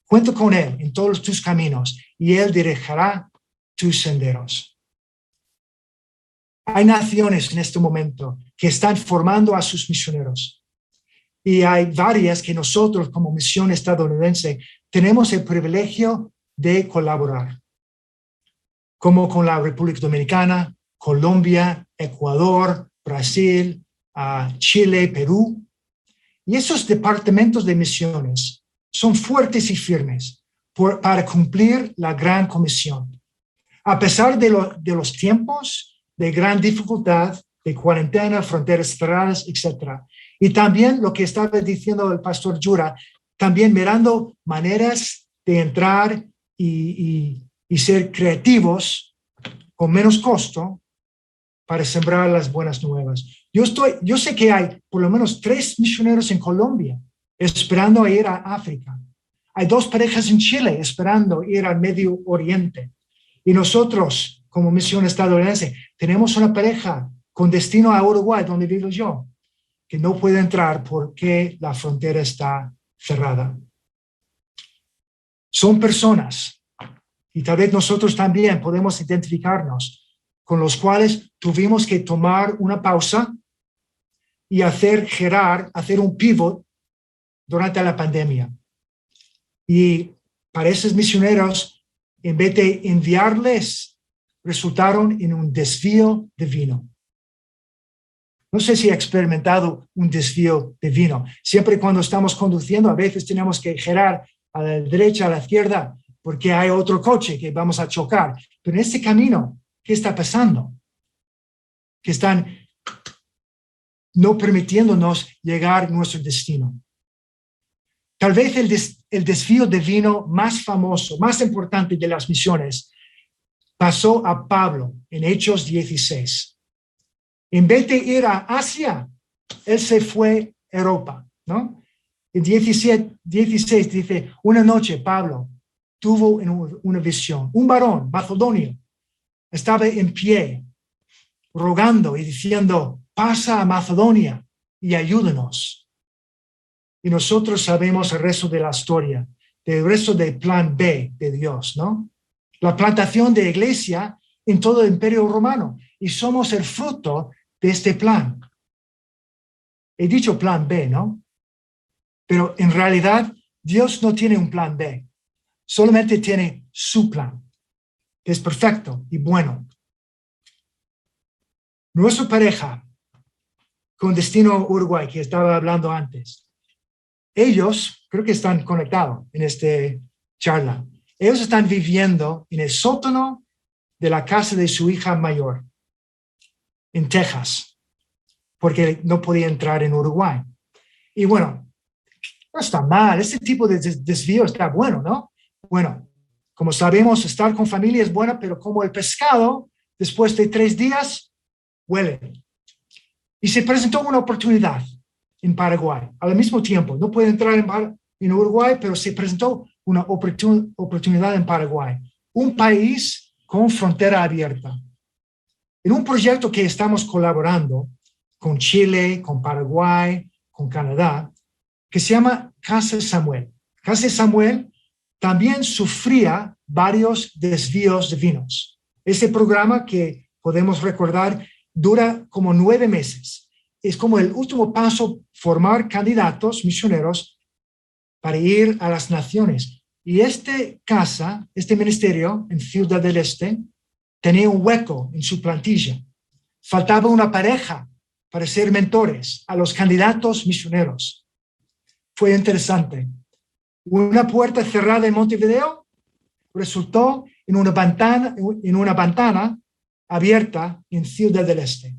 F: Cuenta con Él en todos tus caminos y Él dirigirá tus senderos. Hay naciones en este momento que están formando a sus misioneros. Y hay varias que nosotros como misión estadounidense tenemos el privilegio de colaborar, como con la República Dominicana, Colombia, Ecuador, Brasil, Chile, Perú. Y esos departamentos de misiones son fuertes y firmes para cumplir la gran comisión. A pesar de los tiempos de gran dificultad, de cuarentena, fronteras cerradas, etc. Y también lo que estaba diciendo el pastor Jura, también mirando maneras de entrar y ser creativos con menos costo para sembrar las buenas nuevas. Yo sé que hay por lo menos 3 misioneros en Colombia esperando ir a África. Hay 2 parejas en Chile esperando ir al Medio Oriente. Y nosotros, como misión estadounidense, tenemos una pareja con destino a Uruguay, donde vivo yo, que no puede entrar porque la frontera está cerrada. Son personas, y tal vez nosotros también podemos identificarnos, con los cuales tuvimos que tomar una pausa y hacer un pivot durante la pandemia. Y para esos misioneros, en vez de enviarles, resultaron en un desvío divino. No sé si ha experimentado un desvío divino. Siempre cuando estamos conduciendo, a veces tenemos que girar a la derecha, a la izquierda, porque hay otro coche que vamos a chocar. Pero en este camino, ¿qué está pasando? Que están no permitiéndonos llegar a nuestro destino. Tal vez el desvío divino más famoso, más importante de las misiones, pasó a Pablo en Hechos 16. En vez de ir a Asia, él se fue a Europa, ¿no? En 16 dice, una noche Pablo tuvo una visión. Un varón macedonio estaba en pie, rogando y diciendo, pasa a Macedonia y ayúdanos. Y nosotros sabemos el resto de la historia, del resto del plan B de Dios, ¿no? La plantación de iglesia en todo el Imperio Romano. Y somos el fruto de este plan. He dicho plan B, ¿no? Pero en realidad Dios no tiene un plan B. Solamente tiene su plan, que es perfecto y bueno. Nuestra pareja con destino a Uruguay, que estaba hablando antes, ellos creo que están conectados en esta charla. Ellos están viviendo en el sótano de la casa de su hija mayor, en Texas, porque no podía entrar en Uruguay. Y bueno, no está mal, este tipo de desvío está bueno, ¿no? Bueno, como sabemos, estar con familia es bueno, pero como el pescado, después de 3 días, huele. Y se presentó una oportunidad en Paraguay. Al mismo tiempo, no puede entrar en Uruguay, pero se presentó una oportunidad en Paraguay, un país con frontera abierta. En un proyecto que estamos colaborando con Chile, con Paraguay, con Canadá, que se llama Casa Samuel. Casa Samuel también sufría varios desvíos divinos. Ese programa que podemos recordar dura como 9 meses. Es como el último paso, formar candidatos misioneros para ir a las naciones. Y este ministerio en Ciudad del Este tenía un hueco en su plantilla. Faltaba una pareja para ser mentores a los candidatos misioneros. Fue interesante. Una puerta cerrada en Montevideo resultó en una ventana abierta en Ciudad del Este.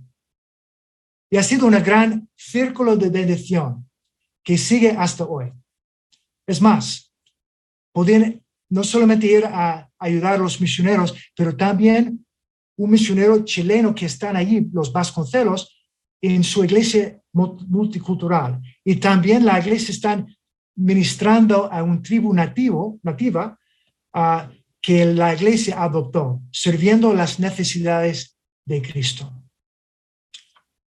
F: Y ha sido un gran círculo de bendición que sigue hasta hoy. Es más, podían no solamente ir a ayudar a los misioneros, pero también un misionero chileno que están allí, los Vasconcelos, en su iglesia multicultural. Y también la iglesia está ministrando a un tribu nativa que la iglesia adoptó, sirviendo las necesidades de Cristo.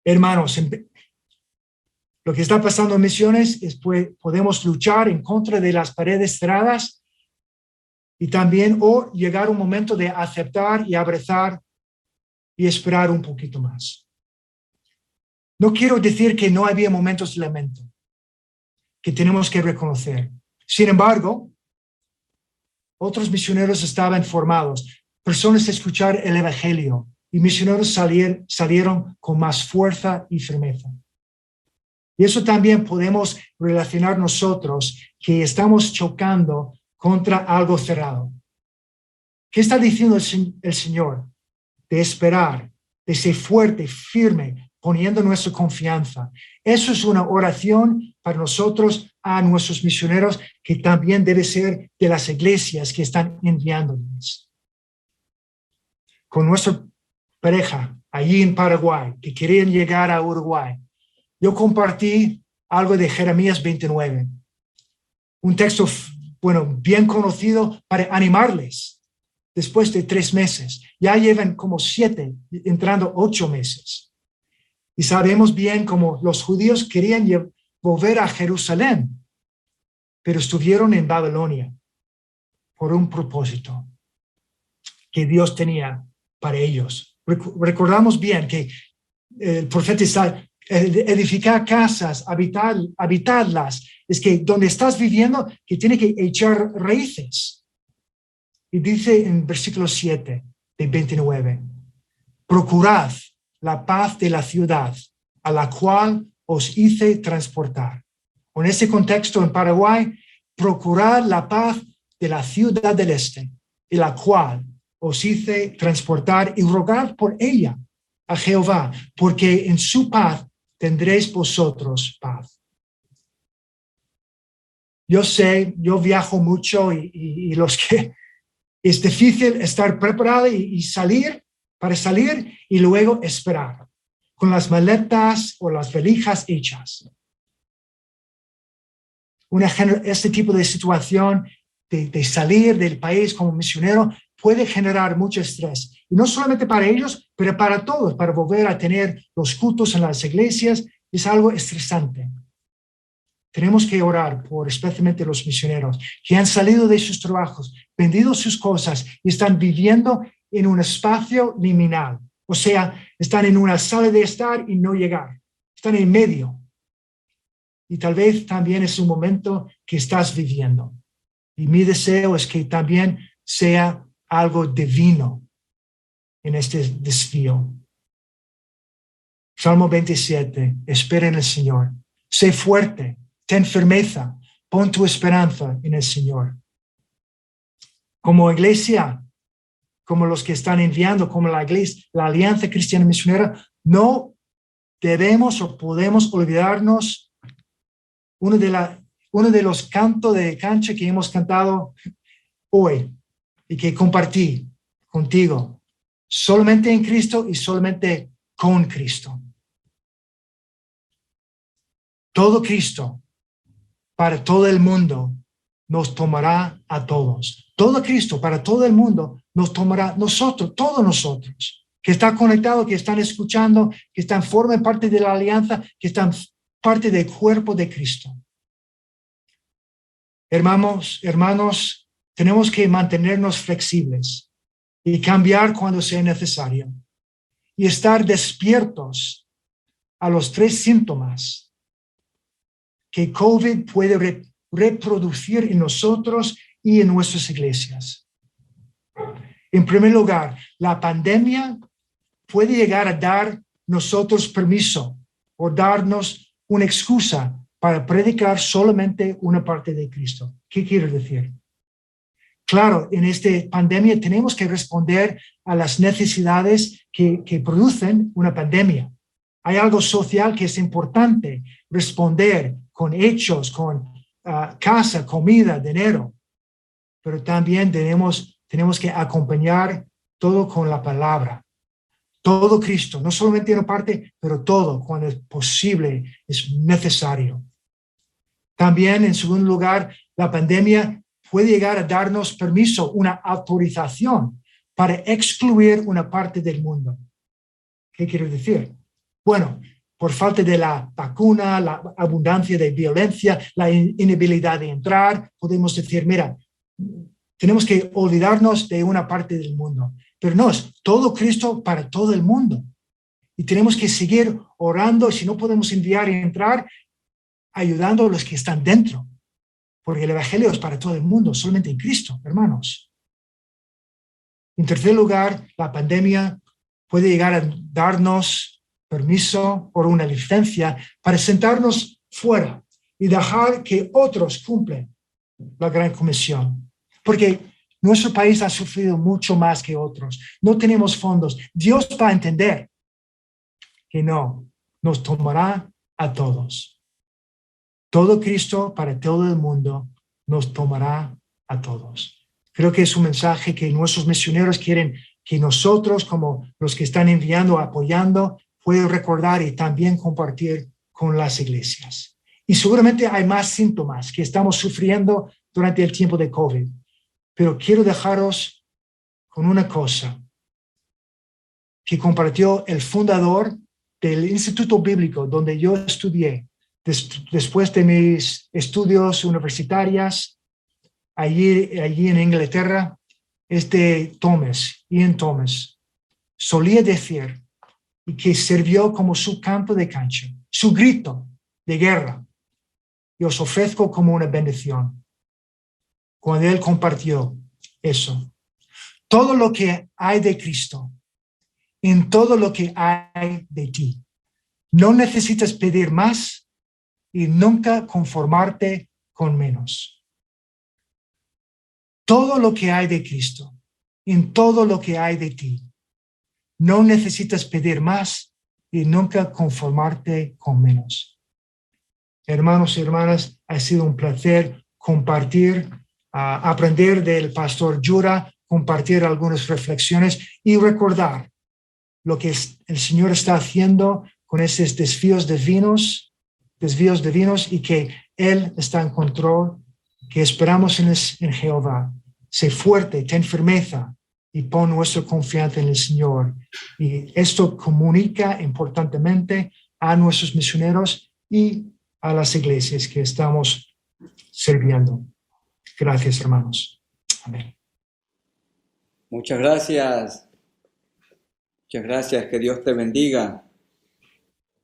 F: Hermanos, lo que está pasando en misiones es que podemos luchar en contra de las paredes cerradas y también llegar a un momento de aceptar y abrazar y esperar un poquito más. No quiero decir que no había momentos de lamento que tenemos que reconocer. Sin embargo, otros misioneros estaban formados, personas escuchar el evangelio y misioneros salieron con más fuerza y firmeza. Y eso también podemos relacionar nosotros que estamos chocando contra algo cerrado. ¿Qué está diciendo el Señor? De esperar, de ser fuerte, firme, poniendo nuestra confianza. Eso es una oración para nosotros, a nuestros misioneros, que también debe ser de las iglesias que están enviándonos. Con nuestra pareja, allí en Paraguay, que querían llegar a Uruguay, yo compartí algo de Jeremías 29, un texto, bien conocido para animarles. Después de 3 meses, ya llevan como 7, entrando 8 meses. Y sabemos bien cómo los judíos querían volver a Jerusalén, pero estuvieron en Babilonia por un propósito que Dios tenía para ellos. Recordamos bien que el profeta está edificar casas, habitarlas, es que donde estás viviendo, que tiene que echar raíces. Y dice en versículo 7 de 29, procurad la paz de la ciudad a la cual os hice transportar. En ese contexto en Paraguay, procurad la paz de la ciudad del este, y la cual os hice transportar, y rogad por ella a Jehová, porque en su paz tendréis vosotros paz. Yo sé, yo viajo mucho y los que es difícil estar preparado y salir y luego esperar con las maletas o las valijas hechas. Este tipo de situación de salir del país como misionero puede generar mucho estrés. Y no solamente para ellos, pero para todos, para volver a tener los cultos en las iglesias, es algo estresante. Tenemos que orar por especialmente los misioneros que han salido de sus trabajos, vendido sus cosas y están viviendo en un espacio liminal. O sea, están en una sala de estar y no llegar. Están en medio. Y tal vez también es un momento que estás viviendo. Y mi deseo es que también sea algo divino en este desvío. Salmo 27, espera en el Señor. Sé fuerte. Ten firmeza, pon tu esperanza en el Señor. Como iglesia, como los que están enviando, como la iglesia, la Alianza Cristiana Misionera, no debemos o podemos olvidarnos uno de los cantos de cancha que hemos cantado hoy y que compartí contigo. Solamente en Cristo y solamente con Cristo. Todo Cristo para todo el mundo nos tomará a todos. Todo Cristo para todo el mundo nos tomará nosotros, todos nosotros, que están conectados, que están escuchando, que forman parte de la alianza, que están parte del cuerpo de Cristo. Hermanos, tenemos que mantenernos flexibles y cambiar cuando sea necesario y estar despiertos a los 3 síntomas que COVID puede reproducir en nosotros y en nuestras iglesias. En primer lugar, la pandemia puede llegar a dar nosotros permiso o darnos una excusa para predicar solamente una parte de Cristo. ¿Qué quiero decir? Claro, en esta pandemia tenemos que responder a las necesidades que producen una pandemia. Hay algo social que es importante responder con hechos, con casa, comida, dinero. Pero también tenemos que acompañar todo con la palabra. Todo Cristo, no solamente una parte, pero todo, cuando es posible, es necesario. También, en segundo lugar, la pandemia puede llegar a darnos permiso, una autorización para excluir una parte del mundo. ¿Qué quiero decir? Bueno, por falta de la vacuna, la abundancia de violencia, la inhabilidad de entrar, podemos decir, mira, tenemos que olvidarnos de una parte del mundo. Pero no, es todo Cristo para todo el mundo. Y tenemos que seguir orando, y si no podemos enviar y entrar, ayudando a los que están dentro. Porque el evangelio es para todo el mundo, solamente en Cristo, hermanos. En tercer lugar, la pandemia puede llegar a darnos permiso por una licencia para sentarnos fuera y dejar que otros cumplen la gran comisión. Porque nuestro país ha sufrido mucho más que otros. No tenemos fondos. Dios va a entender que no, nos tomará a todos. Todo Cristo para todo el mundo nos tomará a todos. Creo que es un mensaje que nuestros misioneros quieren que nosotros, como los que están enviando, apoyando, puedan recordar y también compartir con las iglesias. Y seguramente hay más síntomas que estamos sufriendo durante el tiempo de COVID. Pero quiero dejaros con una cosa que compartió el fundador del Instituto Bíblico donde yo estudié después de mis estudios universitarios allí en Inglaterra. Ian Thomas, solía decir, y que sirvió como su canto de cancha, su grito de guerra, y os ofrezco como una bendición. Cuando él compartió eso, todo lo que hay de Cristo, en todo lo que hay de ti, no necesitas pedir más y nunca conformarte con menos. Todo lo que hay de Cristo, en todo lo que hay de ti, no necesitas pedir más y nunca conformarte con menos. Hermanos y hermanas, ha sido un placer compartir, aprender del pastor Yura, compartir algunas reflexiones y recordar lo que el Señor está haciendo con esos desvíos divinos y que Él está en control, que esperamos en Jehová. Sé fuerte, ten firmeza y pon nuestra confianza en el Señor. Y esto comunica importantemente a nuestros misioneros y a las iglesias que estamos sirviendo. Gracias, hermanos. Amén.
A: Muchas gracias. Muchas gracias. Que Dios te bendiga.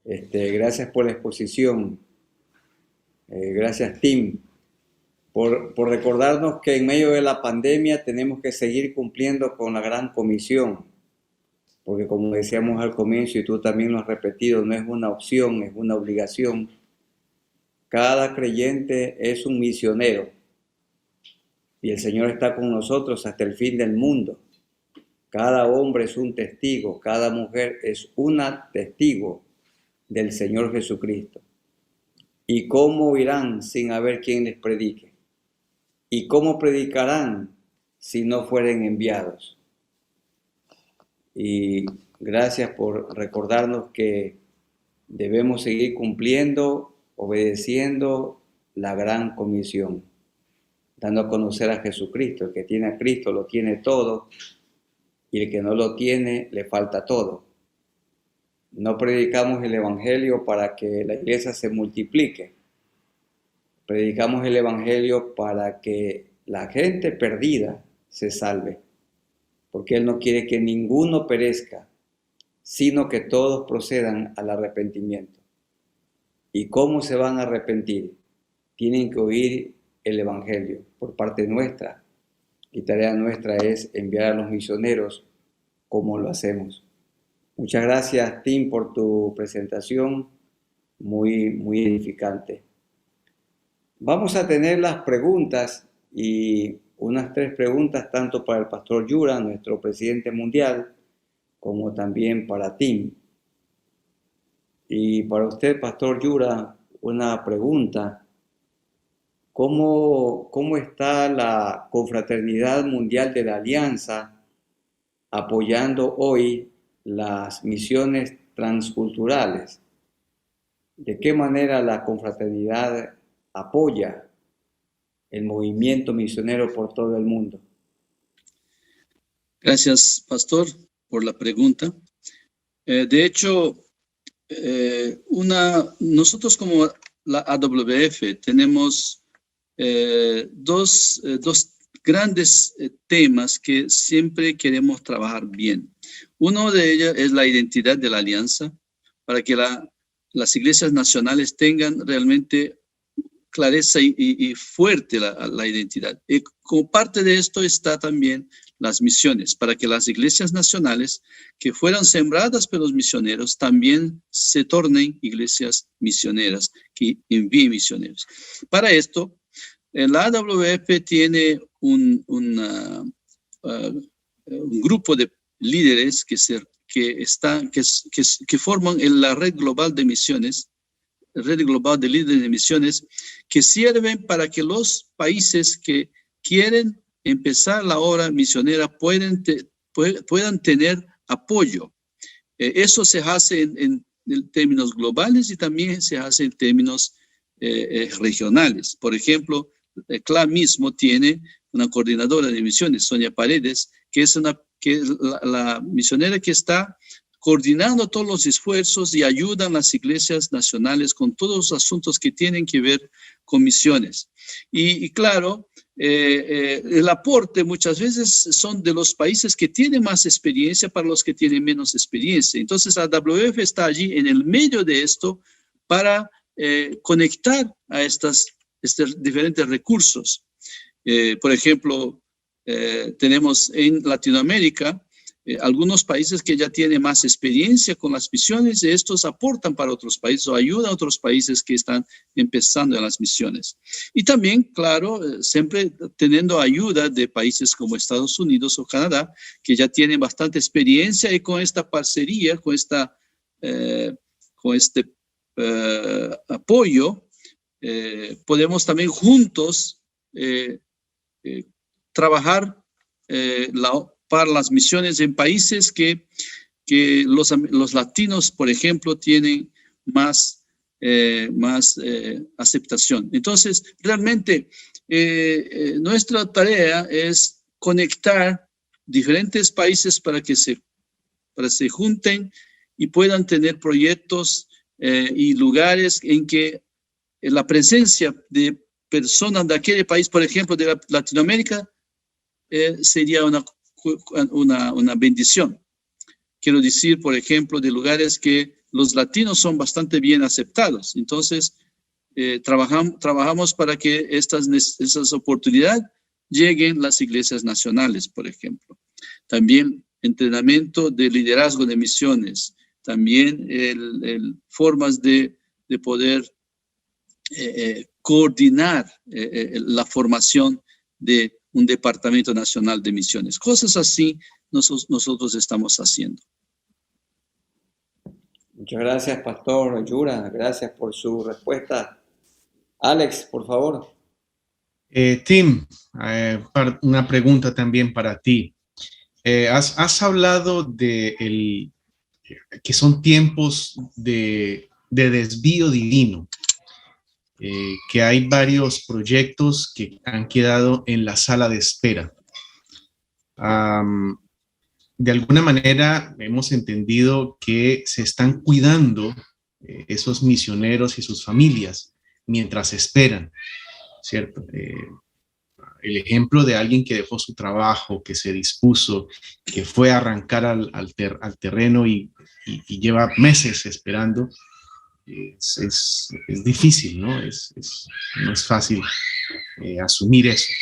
A: Gracias por la exposición. Gracias, Tim, por recordarnos que en medio de la pandemia tenemos que seguir cumpliendo con la gran comisión. Porque como decíamos al comienzo y tú también lo has repetido, no es una opción, es una obligación. Cada creyente es un misionero y el Señor está con nosotros hasta el fin del mundo. Cada hombre es un testigo, cada mujer es una testigo del Señor Jesucristo. ¿Y cómo irán sin haber quien les predique? ¿Y cómo predicarán si no fueren enviados? Y gracias por recordarnos que debemos seguir cumpliendo, obedeciendo la gran comisión, dando a conocer a Jesucristo. El que tiene a Cristo lo tiene todo, y el que no lo tiene le falta todo. No predicamos el evangelio para que la iglesia se multiplique. Predicamos el evangelio para que la gente perdida se salve, porque Él no quiere que ninguno perezca, sino que todos procedan al arrepentimiento. ¿Y cómo se van a arrepentir? Tienen que oír el evangelio por parte nuestra, y tarea nuestra es enviar a los misioneros como lo hacemos. Muchas gracias, Tim, por tu presentación, muy edificante. Vamos a tener las preguntas y unas 3 preguntas, tanto para el pastor Yura, nuestro presidente mundial, como también para Tim. Y para usted, pastor Yura, una pregunta. ¿Cómo está la Confraternidad Mundial de la Alianza apoyando hoy las misiones transculturales? ¿De qué manera la confraternidad apoya el movimiento misionero por todo el mundo?
D: Gracias, Pastor, por la pregunta. De hecho, nosotros como la AWF tenemos dos grandes temas que siempre queremos trabajar bien. Uno de ellos es la identidad de la alianza, para que las iglesias nacionales tengan realmente clareza y fuerte la identidad. Y como parte de esto está también las misiones, para que las iglesias nacionales que fueran sembradas por los misioneros también se tornen iglesias misioneras, que envíen misioneros. Para esto, la AWF tiene un grupo de líderes que forman la red global de misiones, red global de líderes de misiones, que sirven para que los países que quieren empezar la obra misionera puedan tener apoyo. Eso se hace en términos globales y también se hace en términos regionales. Por ejemplo, CLA mismo tiene una coordinadora de misiones, Sonia Paredes, que es la misionera que está coordinando todos los esfuerzos y ayuda a las iglesias nacionales con todos los asuntos que tienen que ver con misiones. Y claro, el aporte muchas veces son de los países que tienen más experiencia para los que tienen menos experiencia. Entonces, la WF está allí en el medio de esto para conectar a estos diferentes recursos. Por ejemplo, tenemos en Latinoamérica algunos países que ya tienen más experiencia con las misiones, y estos aportan para otros países o ayudan a otros países que están empezando en las misiones. Y también, claro, siempre teniendo ayuda de países como Estados Unidos o Canadá, que ya tienen bastante experiencia, y con esta parcería, con este apoyo, podemos también juntos trabajar para las misiones en países que los latinos, por ejemplo, tienen más aceptación. Entonces, realmente, nuestra tarea es conectar diferentes países para que se junten y puedan tener proyectos y lugares en que la presencia de personas de aquel país, por ejemplo, de Latinoamérica, sería una bendición. Quiero decir, por ejemplo, de lugares que los latinos son bastante bien aceptados. Entonces, trabajamos para que esas oportunidades lleguen a las iglesias nacionales, por ejemplo. También entrenamiento de liderazgo de misiones. También formas de poder coordinar la formación de un departamento nacional de misiones. Cosas así nosotros estamos haciendo.
A: Muchas gracias, Pastor Yura. Gracias por su respuesta. Alex, por favor.
B: Tim, una pregunta también para ti. Has hablado de que son tiempos de desvío divino. Que hay varios proyectos que han quedado en la sala de espera. De alguna manera hemos entendido que se están cuidando esos misioneros y sus familias mientras esperan, ¿cierto? El ejemplo de alguien que dejó su trabajo, que se dispuso, que fue a arrancar al terreno y lleva meses esperando. Es difícil, ¿no? No es fácil asumir eso.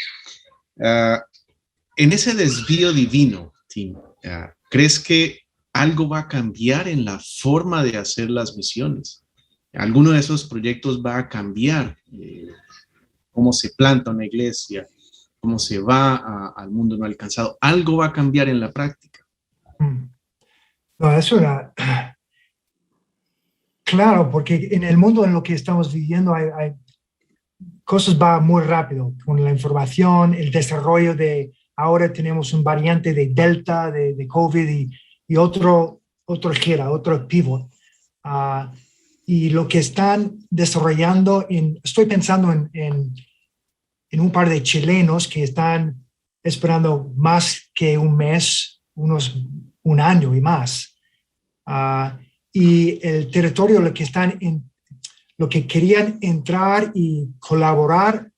B: En ese desvío divino, Tim, ¿crees que algo va a cambiar en la forma de hacer las misiones? ¿Alguno de esos proyectos va a cambiar cómo se planta una iglesia, cómo se va al mundo no alcanzado? ¿Algo va a cambiar en la práctica?
F: No, es una... Claro, porque en el mundo en lo que estamos viviendo hay cosas van muy rápido con la información, el desarrollo de ahora tenemos un variante de Delta, de COVID y otro otro gira, otro pivot. Y lo que están desarrollando, estoy pensando en un par de chilenos que están esperando más que un mes, un año y más. Y el territorio, lo que querían entrar y colaborar,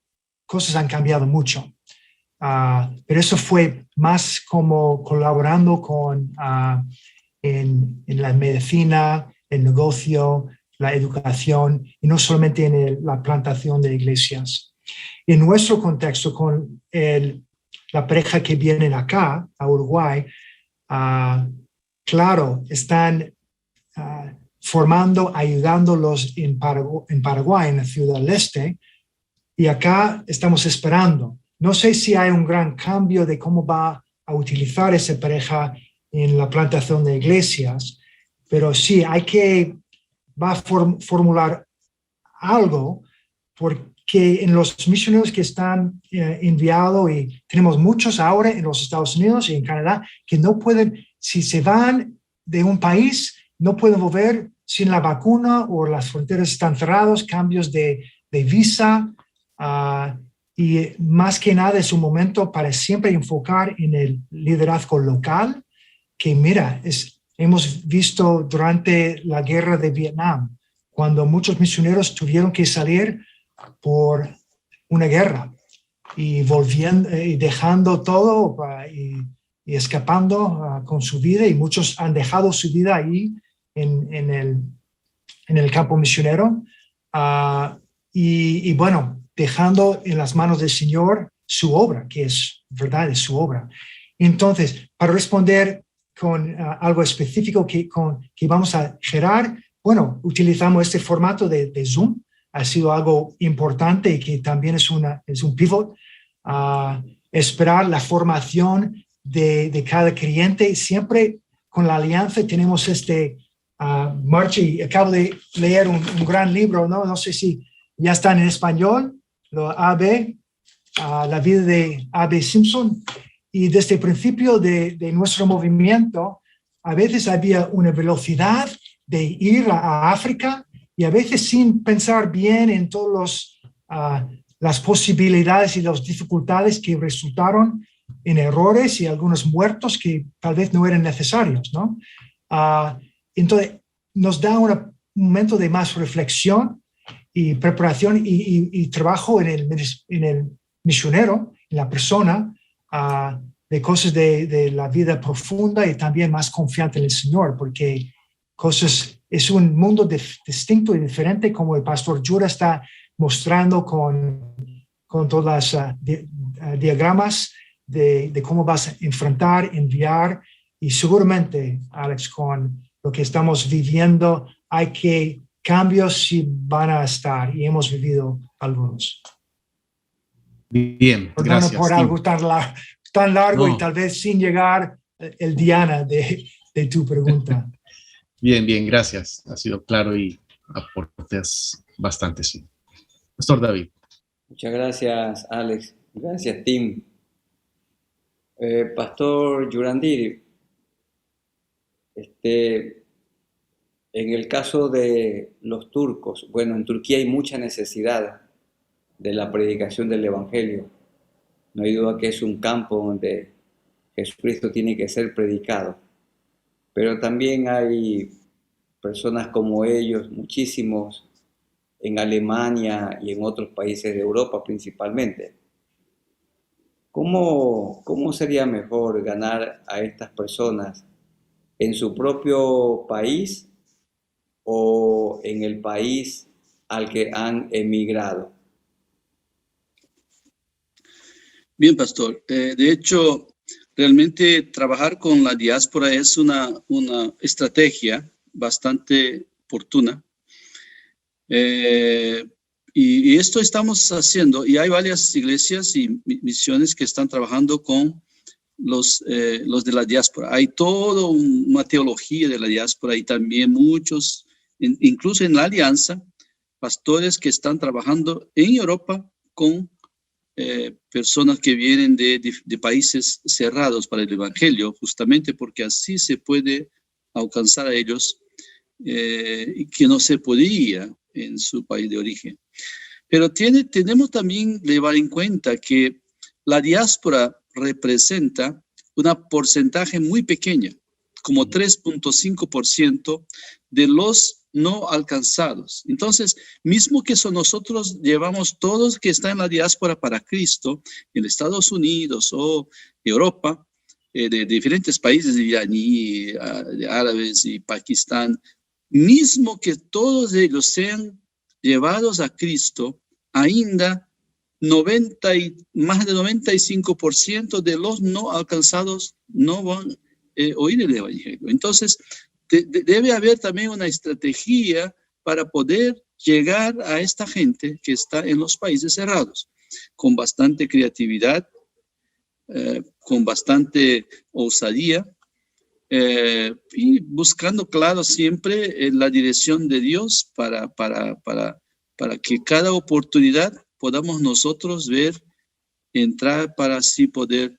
F: cosas han cambiado mucho. Pero eso fue más como colaborando en la medicina, el negocio, la educación, y no solamente en la plantación de iglesias. En nuestro contexto, con la pareja que vienen acá, a Uruguay, claro, están formando, ayudándolos en Paraguay, en la Ciudad del Este, y acá estamos esperando. No sé si hay un gran cambio de cómo va a utilizar esa pareja en la plantación de iglesias, pero sí, va a formular algo, porque en los misioneros que están enviados, y tenemos muchos ahora en los Estados Unidos y en Canadá, que no pueden, si se van de un país, no pueden volver sin la vacuna o las fronteras están cerradas, cambios de visa, y más que nada es un momento para siempre enfocar en el liderazgo local, que mira, hemos visto durante la guerra de Vietnam, cuando muchos misioneros tuvieron que salir por una guerra y volviendo y dejando todo y escapando con su vida, y muchos han dejado su vida ahí en el campo misionero, y bueno, dejando en las manos del Señor su obra, que es verdad, es su obra. Entonces, para responder con algo específico que vamos a generar, bueno, utilizamos este formato de Zoom. Ha sido algo importante y que también es un pivot. Esperar la formación de cada cliente. Siempre con la alianza tenemos marcha, y acabo de leer un gran libro, no sé si ya está en español, la vida de A.B. Simpson. Y desde el principio de nuestro movimiento, a veces había una velocidad de ir a África, y a veces sin pensar bien en todas las posibilidades y las dificultades que resultaron en errores y algunos muertos que tal vez no eran necesarios, ¿no? Entonces, nos da un momento de más reflexión y preparación y trabajo en el misionero, en la persona, de cosas de la vida profunda, y también más confiante en el Señor, porque es un mundo distinto y diferente, como el pastor Jura está mostrando con todas las diagramas de cómo vas a enfrentar, enviar, y seguramente, Alex, con lo que estamos viviendo, cambios sí van a estar, y hemos vivido algunos.
B: Bien, gracias.
F: Por algo tan largo
B: No.
F: y tal vez sin llegar el diana de tu pregunta.
B: Bien, gracias. Ha sido claro y aportes bastante, sí. Pastor David.
A: Muchas gracias, Alex. Gracias, Tim. Pastor Yurandir, en el caso de los turcos, bueno, en Turquía hay mucha necesidad de la predicación del Evangelio. No hay duda que es un campo donde Jesucristo tiene que ser predicado. Pero también hay personas como ellos, muchísimos, en Alemania y en otros países de Europa principalmente. ¿Cómo sería mejor ganar a estas personas en su propio país o en el país al que han emigrado?
D: Bien, pastor. De hecho, realmente trabajar con la diáspora es una estrategia bastante oportuna. Y esto estamos haciendo, y hay varias iglesias y misiones que están trabajando con los de la diáspora. Hay toda una teología de la diáspora, y también muchos, incluso en la alianza, pastores que están trabajando en Europa con personas que vienen de países cerrados para el evangelio, justamente porque así se puede alcanzar a ellos y que no se podía en su país de origen. Pero tenemos también que llevar en cuenta que la diáspora representa un porcentaje muy pequeño, como 3.5% de los no alcanzados. Entonces, mismo que nosotros llevamos todos que están en la diáspora para Cristo, en Estados Unidos o Europa, de diferentes países, de iraní, de árabes y Pakistán, mismo que todos ellos sean llevados a Cristo, ainda más de 95% de los no alcanzados no van a oír el Evangelio. Entonces, debe haber también una estrategia para poder llegar a esta gente que está en los países cerrados, con bastante creatividad, con bastante osadía, y buscando, claro, siempre la dirección de Dios para que cada oportunidad podamos nosotros ver, entrar para así poder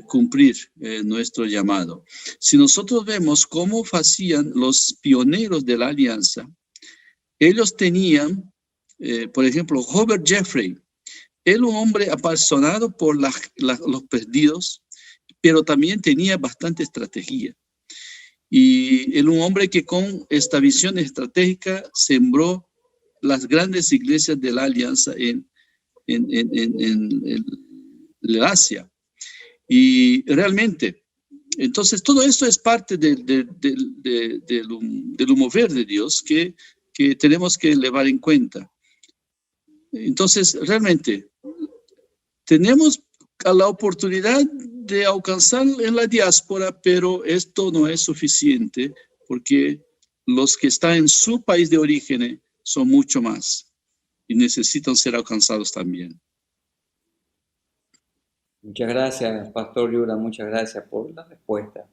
D: cumplir nuestro llamado. Si nosotros vemos cómo hacían los pioneros de la alianza, ellos tenían, por ejemplo, Robert Jeffrey, él un hombre apasionado por los perdidos, pero también tenía bastante estrategia. Y él un hombre que con esta visión estratégica sembró las grandes iglesias de la alianza en Asia. Y realmente, entonces todo esto es parte del mover de Dios que tenemos que llevar en cuenta. Entonces, realmente, tenemos la oportunidad de alcanzar en la diáspora, pero esto no es suficiente porque los que están en su país de origen son mucho más y necesitan ser alcanzados también.
A: Muchas gracias, Pastor Yura, muchas gracias por la respuesta,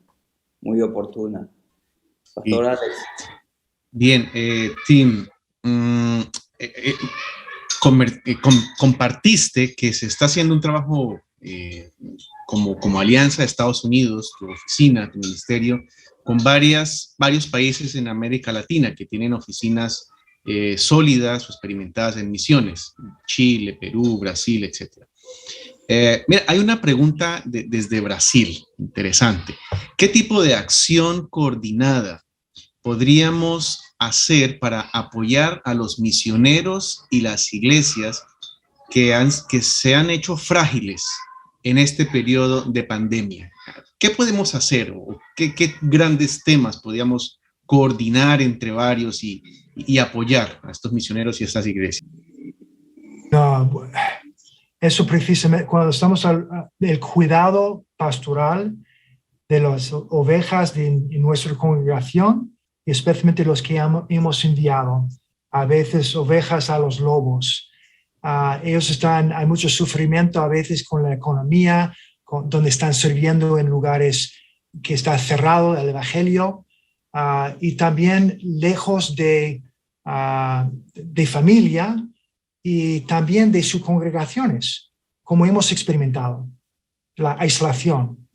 A: muy oportuna. Pastor Alex.
B: Bien, Tim, compartiste que se está haciendo un trabajo como alianza de Estados Unidos, tu oficina, tu ministerio, con varios países en América Latina que tienen oficinas sólidas o experimentadas en misiones, Chile, Perú, Brasil, etc. Mira, hay una pregunta desde Brasil, interesante. ¿Qué tipo de acción coordinada podríamos hacer para apoyar a los misioneros y las iglesias que se han hecho frágiles en este periodo de pandemia? ¿Qué podemos hacer? ¿O qué grandes temas podríamos coordinar entre varios y apoyar a estos misioneros y a estas iglesias?
F: No, eso precisamente, cuando estamos del cuidado pastoral de las ovejas de nuestra congregación, y especialmente los que hemos enviado, a veces ovejas a los lobos. Hay mucho sufrimiento a veces con la economía, donde están sirviendo en lugares que está cerrado el evangelio, y también lejos de familia y también de sus congregaciones, como hemos experimentado, la aislación.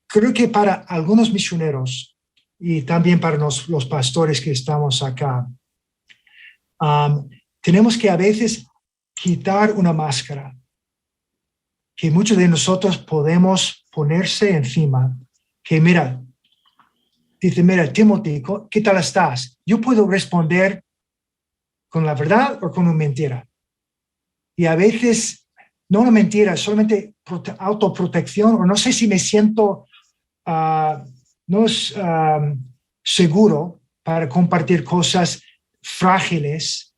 F: Creo que para algunos misioneros y también para los pastores que estamos acá, tenemos que a veces quitar una máscara que muchos de nosotros podemos ponerse encima, que mira, Timothy, ¿qué tal estás? Yo puedo responder con la verdad o con una mentira. Y a veces, no una mentira, solamente autoprotección, o no sé si me siento seguro para compartir cosas frágiles,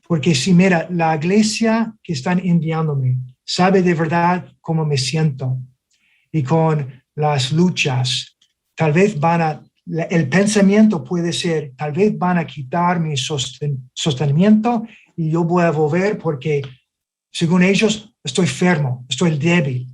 F: porque si mira, la iglesia que están enviándome sabe de verdad cómo me siento y con las luchas, tal vez el pensamiento puede ser, tal vez van a quitar mi sostenimiento y yo voy a volver porque según ellos estoy enfermo, estoy débil.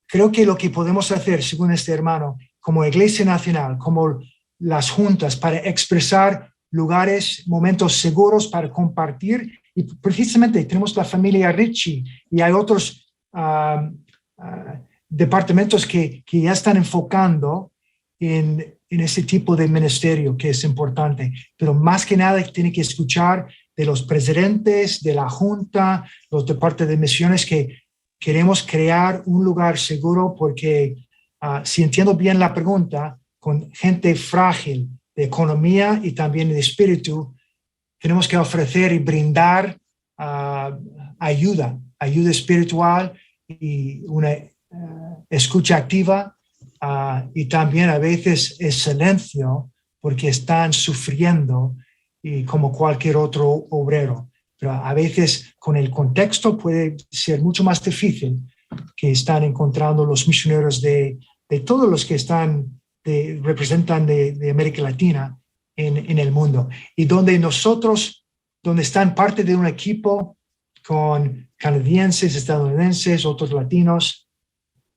F: Creo que lo que podemos hacer, según este hermano, como Iglesia Nacional, como las juntas, para expresar lugares, momentos seguros para compartir, y precisamente tenemos la familia Richie y hay otros departamentos que ya están enfocando en ese tipo de ministerio que es importante, pero más que nada tiene que escuchar de los presidentes, de la Junta, los de parte de misiones, que queremos crear un lugar seguro porque, si entiendo bien la pregunta, con gente frágil de economía y también de espíritu, tenemos que ofrecer y brindar ayuda espiritual y una escucha activa, y también a veces es silencio porque están sufriendo y como cualquier otro obrero. Pero a veces con el contexto puede ser mucho más difícil, que están encontrando los misioneros de todos los que representan de América Latina en el mundo, y donde están parte de un equipo con canadienses, estadounidenses, otros latinos.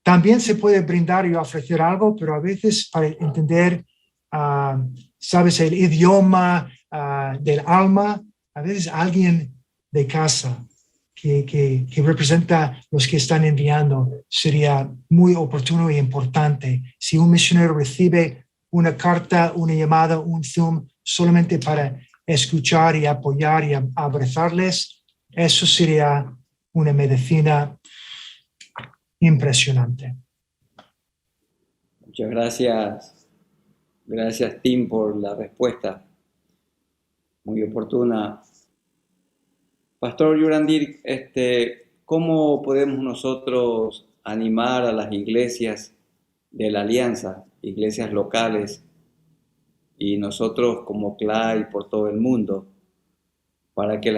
F: También se puede brindar y ofrecer algo, pero a veces para entender, sabes, el idioma del alma, a veces alguien de casa que representa los que están enviando sería muy oportuno y importante. Si un misionero recibe una carta, una llamada, un Zoom, solamente para escuchar y apoyar y abrazarles, eso sería una medicina impresionante.
A: Muchas gracias. Gracias, Tim, por la respuesta. Muy oportuna. Pastor Yurandir, ¿cómo podemos nosotros animar a las iglesias de la Alianza, iglesias locales, y nosotros como CLAI por todo el mundo, para que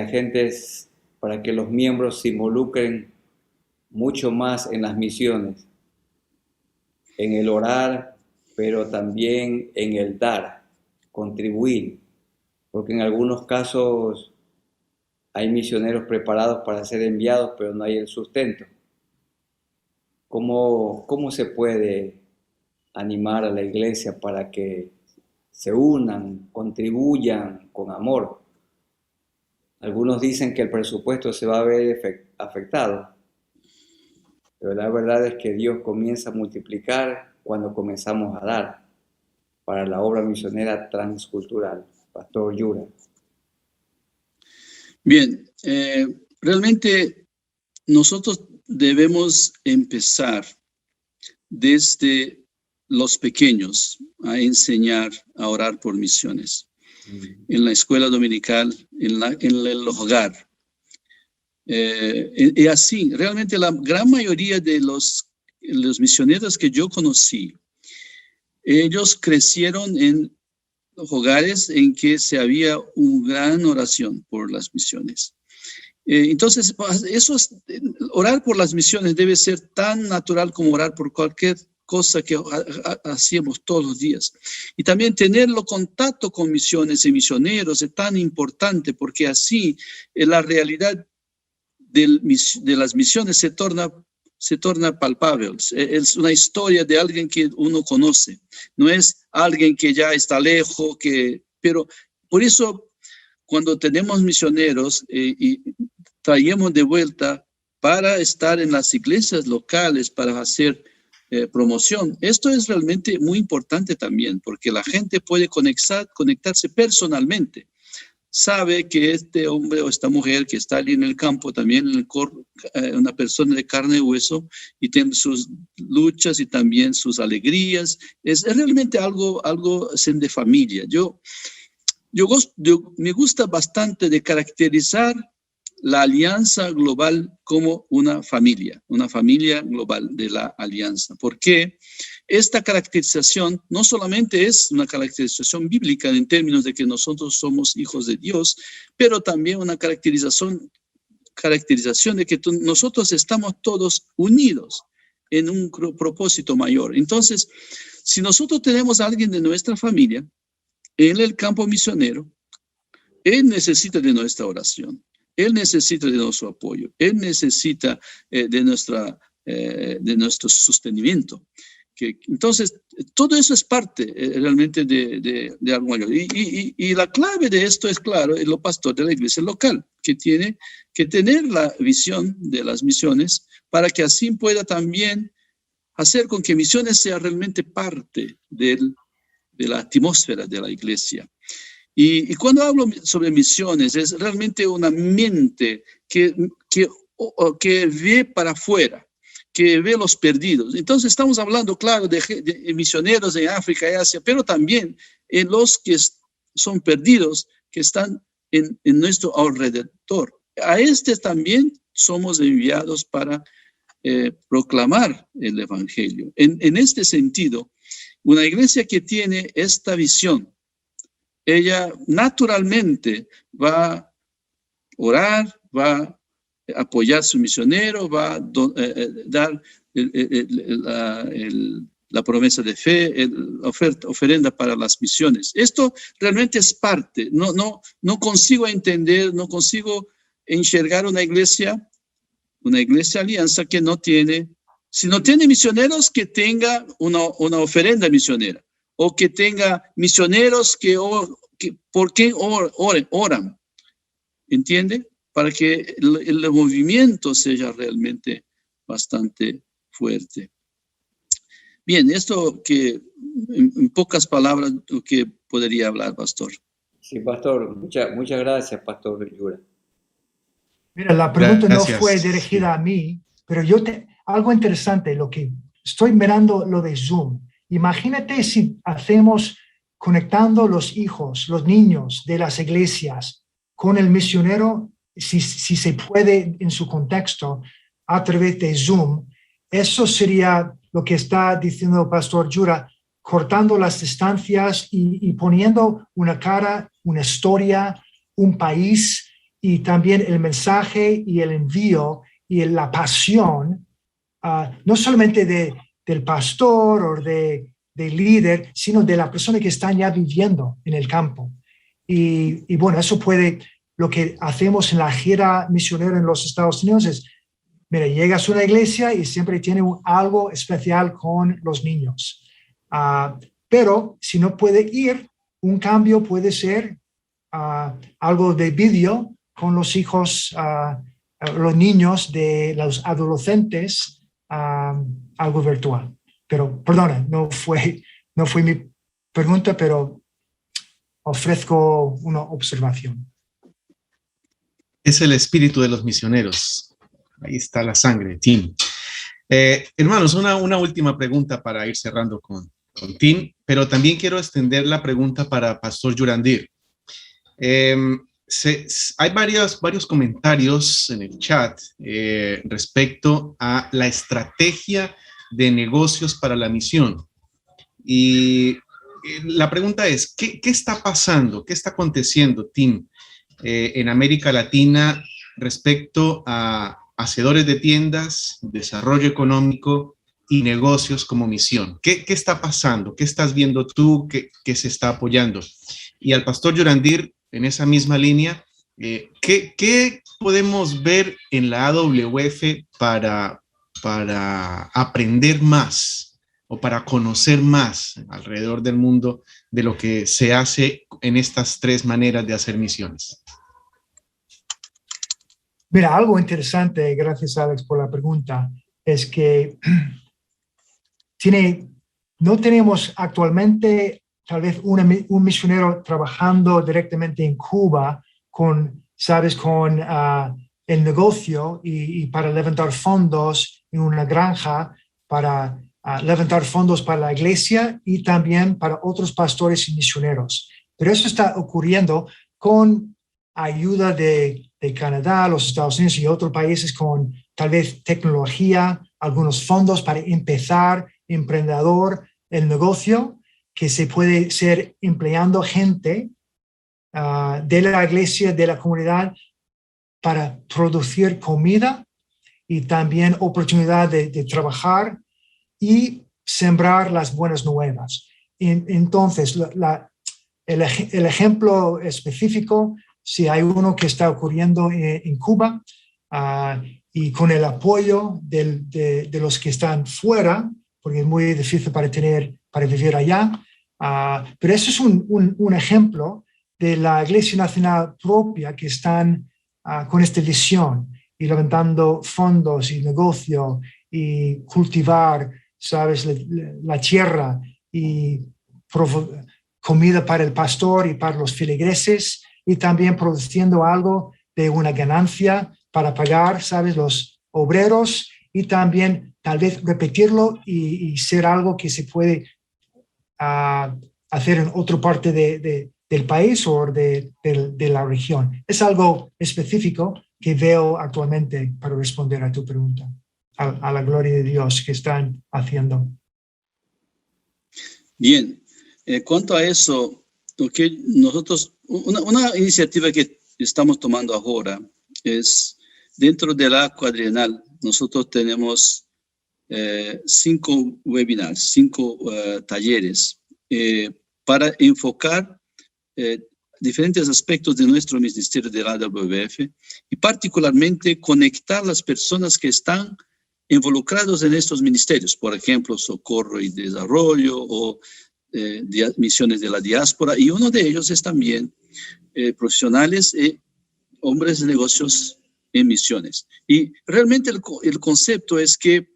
A: para que los miembros se involucren mucho más en las misiones, en el orar, pero también en el dar, contribuir, porque en algunos casos hay misioneros preparados para ser enviados, pero no hay el sustento? ¿Cómo se puede animar a la iglesia para que se unan, contribuyan con amor? Algunos dicen que el presupuesto se va a ver afectado, pero la verdad es que Dios comienza a multiplicar cuando comenzamos a dar para la obra misionera transcultural. Pastor Yura.
D: Bien, realmente nosotros debemos empezar desde los pequeños a enseñar a orar por misiones. En la escuela dominical, en el hogar. Y así, realmente la gran mayoría de los misioneros que yo conocí, ellos crecieron en hogares en que se había una gran oración por las misiones. Entonces, orar por las misiones debe ser tan natural como orar por cualquier cosa que hacíamos todos los días. Y también tenerlo contacto con misiones y misioneros es tan importante, porque así la realidad de las misiones se torna palpable. Es una historia de alguien que uno conoce, no es alguien que ya está lejos, pero por eso cuando tenemos misioneros y traemos de vuelta para estar en las iglesias locales, para hacer promoción. Esto es realmente muy importante también, porque la gente puede conectarse personalmente. Sabe que este hombre o esta mujer que está allí en el campo, también una persona de carne y hueso, y tiene sus luchas y también sus alegrías. Es realmente algo de familia. Me gusta bastante de caracterizar la alianza global como una familia global de la alianza, porque esta caracterización no solamente es una caracterización bíblica en términos de que nosotros somos hijos de Dios, pero también una caracterización de que nosotros estamos todos unidos en un propósito mayor. Entonces, si nosotros tenemos a alguien de nuestra familia en el campo misionero, él necesita de nuestra oración. Él necesita de nuestro apoyo, Él necesita de nuestro sostenimiento. Entonces, todo eso es parte realmente de algo mayor. Y la clave de esto es, claro, es los pastores de la iglesia local, que tiene que tener la visión de las misiones para que así pueda también hacer con que misiones sea realmente parte de la atmósfera de la iglesia. Y cuando hablo sobre misiones, es realmente una mente que ve para afuera, que ve los perdidos. Entonces estamos hablando, claro, de misioneros en África y Asia, pero también en los que son perdidos, que están en nuestro alrededor. A también somos enviados para proclamar el evangelio. En este sentido, una iglesia que tiene esta visión, ella naturalmente va a orar, va a apoyar a su misionero, va a dar la promesa de fe, ofrenda para las misiones. Esto realmente es parte. No consigo entender, no consigo enxergar una iglesia alianza que no tiene, si no tiene misioneros, que tenga una ofrenda misionera, o que tenga misioneros por qué oran, ¿entiende? Para que el movimiento sea realmente bastante fuerte. Bien, esto que en pocas palabras lo que podría hablar, pastor.
A: Sí, pastor, muchas gracias, pastor Yura.
F: Mira, la pregunta
B: Gracias.
F: no fue dirigida a mí, pero algo interesante, lo que estoy mirando lo de Zoom. Imagínate si hacemos conectando los hijos, los niños de las iglesias con el misionero, si se puede en su contexto, a través de Zoom. Eso sería lo que está diciendo el pastor Yura, cortando las distancias y poniendo una cara, una historia, un país, y también el mensaje y el envío y la pasión, no solamente del pastor o del líder, sino de la persona que está ya viviendo en el campo. Y bueno, eso lo que hacemos en la gira misionera en los Estados Unidos es, mira, llegas a una iglesia y siempre tiene algo especial con los niños. Pero si no puede ir, un cambio puede ser algo de vídeo con los hijos, los niños de los adolescentes, algo virtual. Pero, perdona, no fue mi pregunta, pero ofrezco una observación.
B: Es el espíritu de los misioneros. Ahí está la sangre, Tim. Hermanos, una última pregunta para ir cerrando con Tim, pero también quiero extender la pregunta para Pastor Yurandir. Hay varios comentarios en el chat respecto a la estrategia de negocios para la misión. Y la pregunta es, ¿qué está pasando? ¿Qué está aconteciendo, Tim, en América Latina respecto a hacedores de tiendas, desarrollo económico y negocios como misión? ¿Qué está pasando? ¿Qué estás viendo tú que se está apoyando? Y al pastor Yurandir, en esa misma línea, ¿qué podemos ver en la AWF para aprender más o para conocer más alrededor del mundo de lo que se hace en estas tres maneras de hacer misiones?
F: Mira, algo interesante, gracias Alex por la pregunta, es que no tenemos actualmente tal vez un misionero trabajando directamente en Cuba con el negocio y para levantar fondos en una granja, para levantar fondos para la iglesia y también para otros pastores y misioneros. Pero eso está ocurriendo con ayuda de Canadá, los Estados Unidos y otros países con tal vez tecnología, algunos fondos para empezar emprendedor el negocio, que se puede ser empleando gente de la iglesia, de la comunidad, para producir comida y también oportunidad de trabajar y sembrar las buenas nuevas. Entonces, el ejemplo específico, si hay uno que está ocurriendo en Cuba y con el apoyo de los que están fuera, porque es muy difícil para vivir allá, pero eso es un ejemplo de la Iglesia Nacional propia que están con esta visión y levantando fondos y negocio y cultivar sabes, la tierra y comida para el pastor y para los feligreses, y también produciendo algo de una ganancia para pagar, sabes, los obreros, y también tal vez repetirlo y ser algo que se puede hacer en otra parte del país o de la región. Es algo específico que veo actualmente para responder a tu pregunta, a la gloria de Dios que están haciendo.
D: Bien, cuanto a eso, okay, nosotros, una iniciativa que estamos tomando ahora es, dentro de la cuadrienal, nosotros tenemos 5 webinars, 5 talleres para enfocar diferentes aspectos de nuestro ministerio de la AWF y particularmente conectar las personas que están involucrados en estos ministerios, por ejemplo, socorro y desarrollo o misiones de la diáspora, y uno de ellos es también profesionales y hombres de negocios en misiones. Y realmente el concepto es que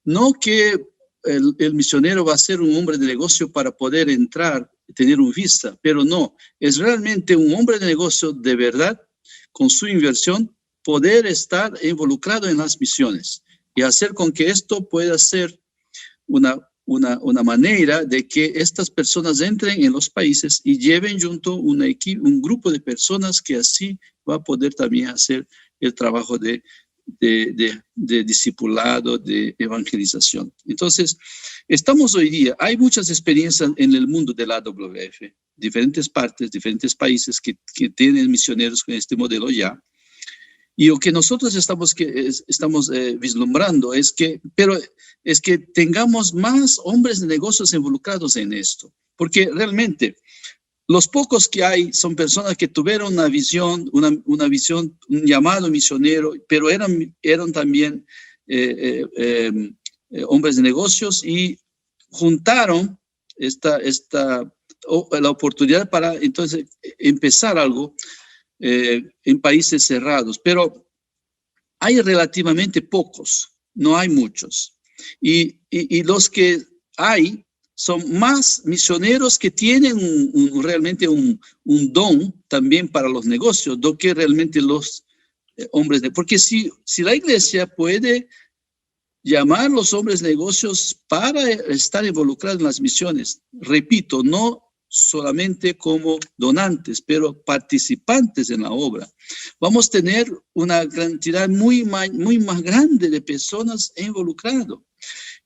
D: no que el misionero va a ser un hombre de negocio para poder entrar y tener un visa, pero no, es realmente un hombre de negocio de verdad, con su inversión, poder estar involucrado en las misiones y hacer con que esto pueda ser una manera de que estas personas entren en los países y lleven junto un grupo de personas que así va a poder también hacer el trabajo de discipulado, de evangelización. Entonces, estamos hoy día, hay muchas experiencias en el mundo de la AWF, diferentes partes, diferentes países que tienen misioneros con este modelo ya. Y lo que nosotros estamos vislumbrando es que tengamos más hombres de negocios involucrados en esto, porque realmente los pocos que hay son personas que tuvieron una visión, un llamado misionero, pero eran también hombres de negocios y juntaron la oportunidad para entonces empezar algo en países cerrados, pero hay relativamente pocos, no hay muchos. Y los que hay son más misioneros que tienen realmente un don también para los negocios, do que realmente los hombres porque si la iglesia puede llamar a los hombres de negocios para estar involucrados en las misiones, repito, no solamente como donantes, pero participantes en la obra, vamos a tener una cantidad muy más grande de personas involucradas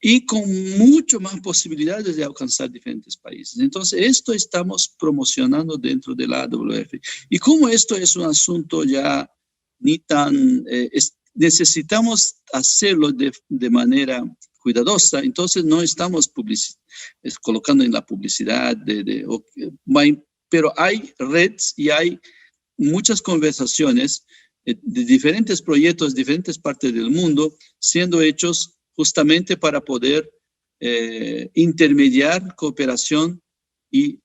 D: y con mucho más posibilidades de alcanzar diferentes países. Entonces, esto estamos promocionando dentro de la AWF. Y como esto es un asunto ya ni tan... necesitamos hacerlo de manera cuidadosa, entonces no estamos colocando en la publicidad, pero hay redes y hay muchas conversaciones de diferentes proyectos, diferentes partes del mundo, siendo hechos justamente para poder intermediar cooperación y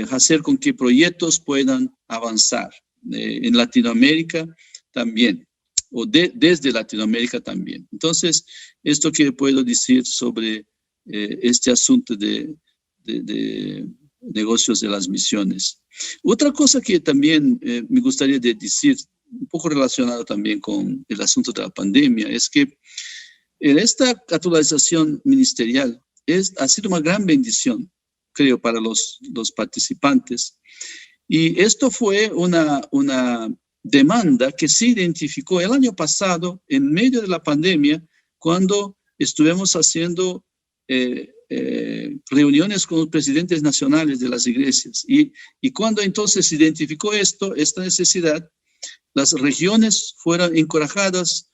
D: hacer con que proyectos puedan avanzar en Latinoamérica también, o desde Latinoamérica también. Entonces, esto que puedo decir sobre este asunto de negocios de las misiones. Otra cosa que también me gustaría decir, un poco relacionado también con el asunto de la pandemia, es que esta actualización ministerial ha sido una gran bendición, creo, para los participantes. Y esto fue una demanda que se identificó el año pasado, en medio de la pandemia, cuando estuvimos haciendo reuniones con los presidentes nacionales de las iglesias. Y cuando entonces se identificó esta necesidad, las regiones fueron encorajadas,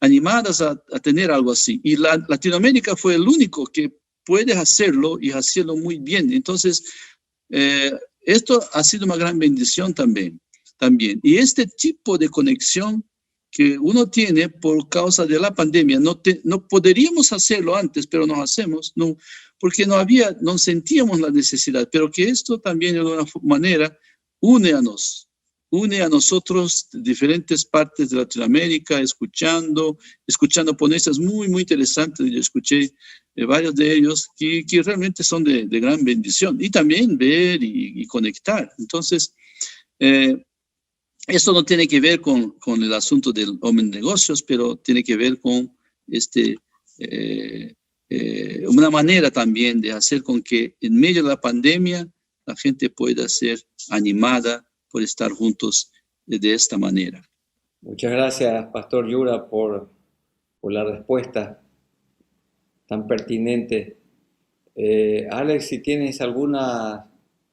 D: animadas a tener algo así. Y Latinoamérica fue el único que puede hacerlo y hacerlo muy bien. Entonces, esto ha sido una gran bendición también. Y este tipo de conexión que uno tiene por causa de la pandemia, no podríamos hacerlo antes, pero no hacemos, no, porque no sentíamos la necesidad, pero que esto también de alguna manera une a nos une a nosotros de diferentes partes de Latinoamérica, escuchando ponencias muy, muy interesantes. Yo escuché varios de ellos que realmente son de gran bendición. Y también ver y conectar. Entonces, esto no tiene que ver con el asunto del hombre de negocios, pero tiene que ver con una manera también de hacer con que en medio de la pandemia la gente pueda ser animada por estar juntos de esta manera.
A: Muchas gracias, Pastor Yura, por la respuesta tan pertinente. Alex, si tienes algunas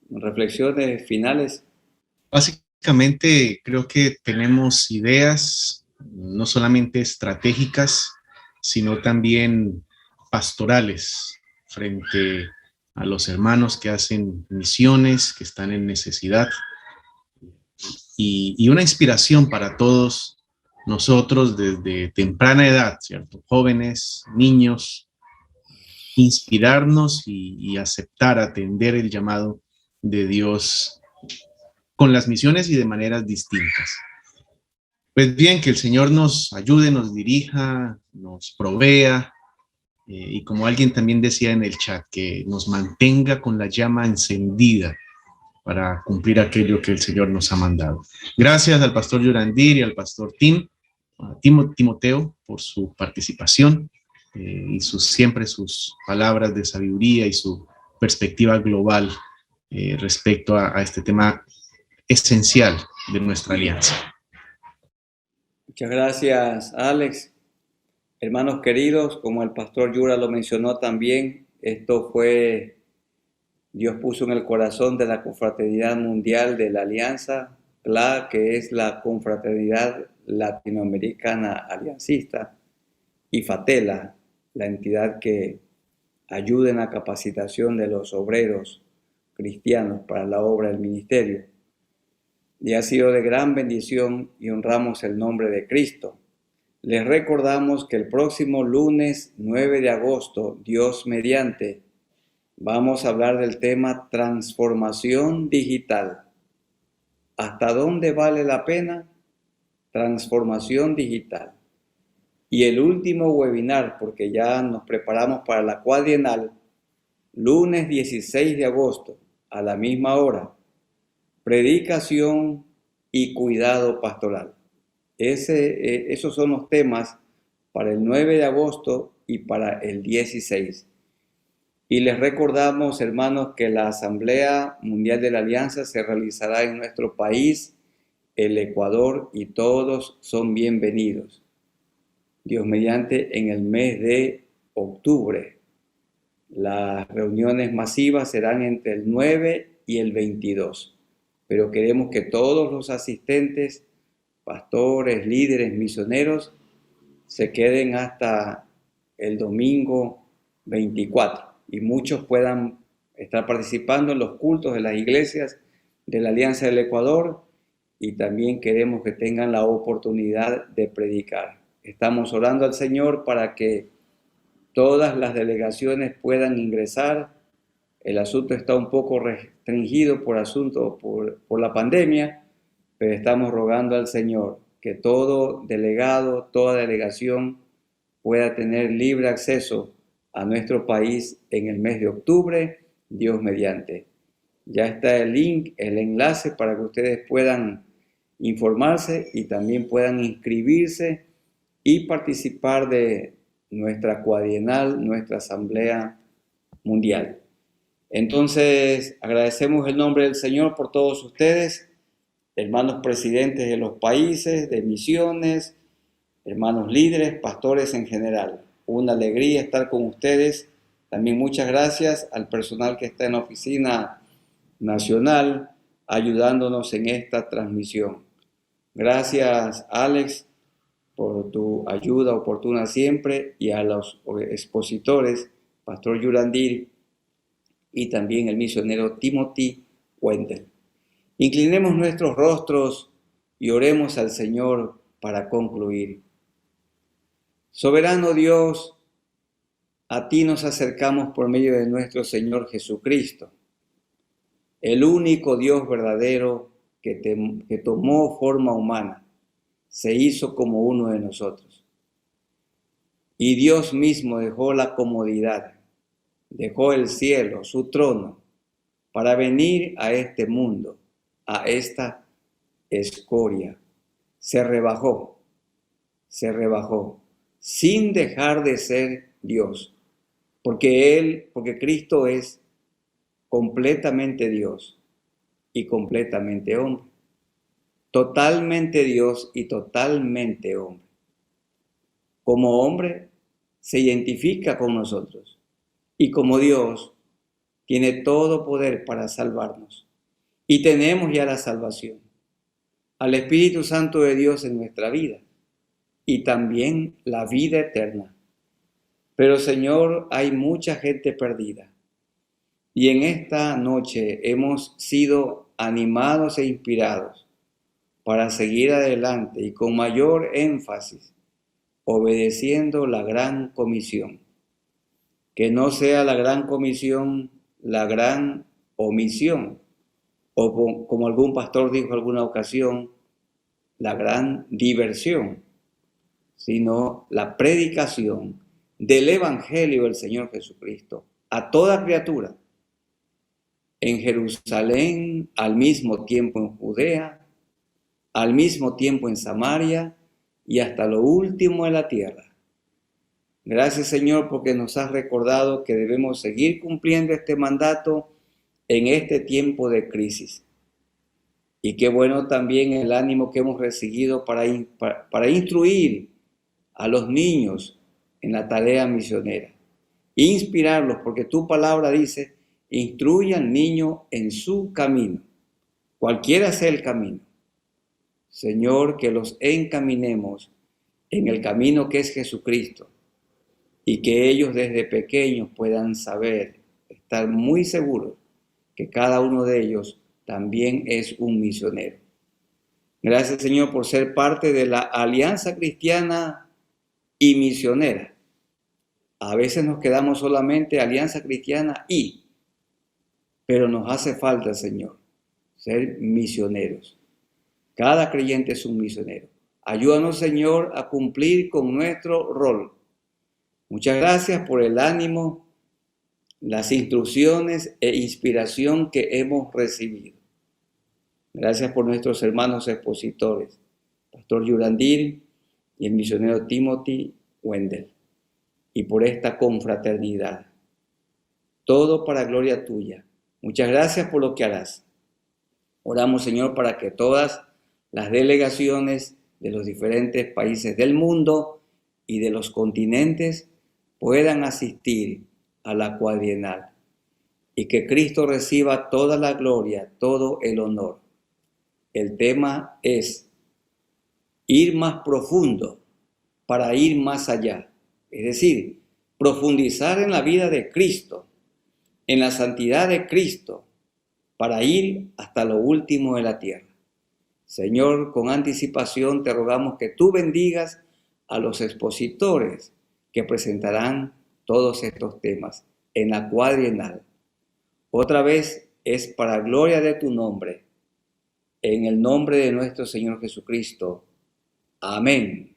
A: reflexiones finales.
B: Básicamente, creo que tenemos ideas, no solamente estratégicas, sino también pastorales frente a los hermanos que hacen misiones, que están en necesidad, y una inspiración para todos nosotros desde temprana edad, ¿cierto? Jóvenes, niños, inspirarnos y aceptar, atender el llamado de Dios con las misiones y de maneras distintas. Pues bien, que el Señor nos ayude, nos dirija, nos provea, y como alguien también decía en el chat, que nos mantenga con la llama encendida para cumplir aquello que el Señor nos ha mandado. Gracias al pastor Yurandir y al pastor Timoteo por su participación y siempre sus palabras de sabiduría y su perspectiva global respecto a este tema esencial de nuestra alianza.
A: Muchas gracias, Alex. Hermanos queridos, como el pastor Yura lo mencionó también, Dios puso en el corazón de la Confraternidad Mundial de la Alianza, CLA, que es la Confraternidad Latinoamericana Aliancista, y FATELA, la entidad que ayuda en la capacitación de los obreros cristianos para la obra del ministerio. Y ha sido de gran bendición y honramos el nombre de Cristo. Les recordamos que el próximo lunes 9 de agosto, Dios mediante, vamos a hablar del tema transformación digital. ¿Hasta dónde vale la pena? Transformación digital. Y el último webinar, porque ya nos preparamos para la cuadrienal, lunes 16 de agosto, a la misma hora, predicación y cuidado pastoral. Esos son los temas para el 9 de agosto y para el 16. Y les recordamos, hermanos, que la Asamblea Mundial de la Alianza se realizará en nuestro país, el Ecuador, y todos son bienvenidos. Dios mediante, en el mes de octubre. Las reuniones masivas serán entre el 9 y el 22. Pero queremos que todos los asistentes, pastores, líderes, misioneros, se queden hasta el domingo 24 y muchos puedan estar participando en los cultos de las iglesias de la Alianza del Ecuador, y también queremos que tengan la oportunidad de predicar. Estamos orando al Señor para que todas las delegaciones puedan ingresar. El asunto está un poco restringido por la pandemia, pero estamos rogando al Señor que todo delegado, toda delegación pueda tener libre acceso a nuestro país en el mes de octubre, Dios mediante. Ya está el link, el enlace para que ustedes puedan informarse y también puedan inscribirse y participar de nuestra cuadrienal, nuestra Asamblea Mundial. Entonces, agradecemos el nombre del Señor por todos ustedes, hermanos presidentes de los países, de misiones, hermanos líderes, pastores en general. Una alegría estar con ustedes. También muchas gracias al personal que está en la oficina nacional ayudándonos en esta transmisión. Gracias, Alex, por tu ayuda oportuna siempre, y a los expositores, Pastor Yurandir y también el misionero Timothy Wendell. Inclinemos nuestros rostros y oremos al Señor para concluir. Soberano Dios, a ti nos acercamos por medio de nuestro Señor Jesucristo, el único Dios verdadero que tomó forma humana, se hizo como uno de nosotros. Y Dios mismo dejó la comodidad, dejó el cielo, su trono, para venir a este mundo, a esta escoria. Se rebajó, sin dejar de ser Dios, porque Cristo es completamente Dios y completamente hombre. Totalmente Dios y totalmente hombre. Como hombre se identifica con nosotros y como Dios tiene todo poder para salvarnos. Y tenemos ya la salvación, al Espíritu Santo de Dios en nuestra vida y también la vida eterna. Pero Señor, hay mucha gente perdida. Y en esta noche hemos sido animados e inspirados para seguir adelante y con mayor énfasis, obedeciendo la gran comisión. Que no sea la gran comisión la gran omisión, o como algún pastor dijo en alguna ocasión, la gran diversión, sino la predicación del Evangelio del Señor Jesucristo a toda criatura, en Jerusalén, al mismo tiempo en Judea, al mismo tiempo en Samaria y hasta lo último de la tierra. Gracias, Señor, porque nos has recordado que debemos seguir cumpliendo este mandato en este tiempo de crisis. Y qué bueno también el ánimo que hemos recibido para instruir a los niños en la tarea misionera. Inspirarlos, porque tu palabra dice, instruye al niño en su camino, cualquiera sea el camino. Señor, que los encaminemos en el camino que es Jesucristo y que ellos desde pequeños puedan saber, estar muy seguros que cada uno de ellos también es un misionero. Gracias, Señor, por ser parte de la alianza cristiana y misionera. A veces nos quedamos solamente alianza cristiana pero nos hace falta, Señor, ser misioneros. Cada creyente es un misionero. Ayúdanos, Señor, a cumplir con nuestro rol. Muchas gracias por el ánimo, las instrucciones e inspiración que hemos recibido. Gracias por nuestros hermanos expositores, Pastor Yurandir y el misionero Timothy Wendell, y por esta confraternidad. Todo para gloria tuya. Muchas gracias por lo que harás. Oramos, Señor, para que todas las delegaciones de los diferentes países del mundo y de los continentes puedan asistir a la cuadrienal y que Cristo reciba toda la gloria, todo el honor. El tema es ir más profundo para ir más allá, es decir, profundizar en la vida de Cristo, en la santidad de Cristo, para ir hasta lo último de la tierra. Señor, con anticipación te rogamos que tú bendigas a los expositores que presentarán todos estos temas en la cuadrienal. Otra vez es para gloria de tu nombre, en el nombre de nuestro Señor Jesucristo. Amén.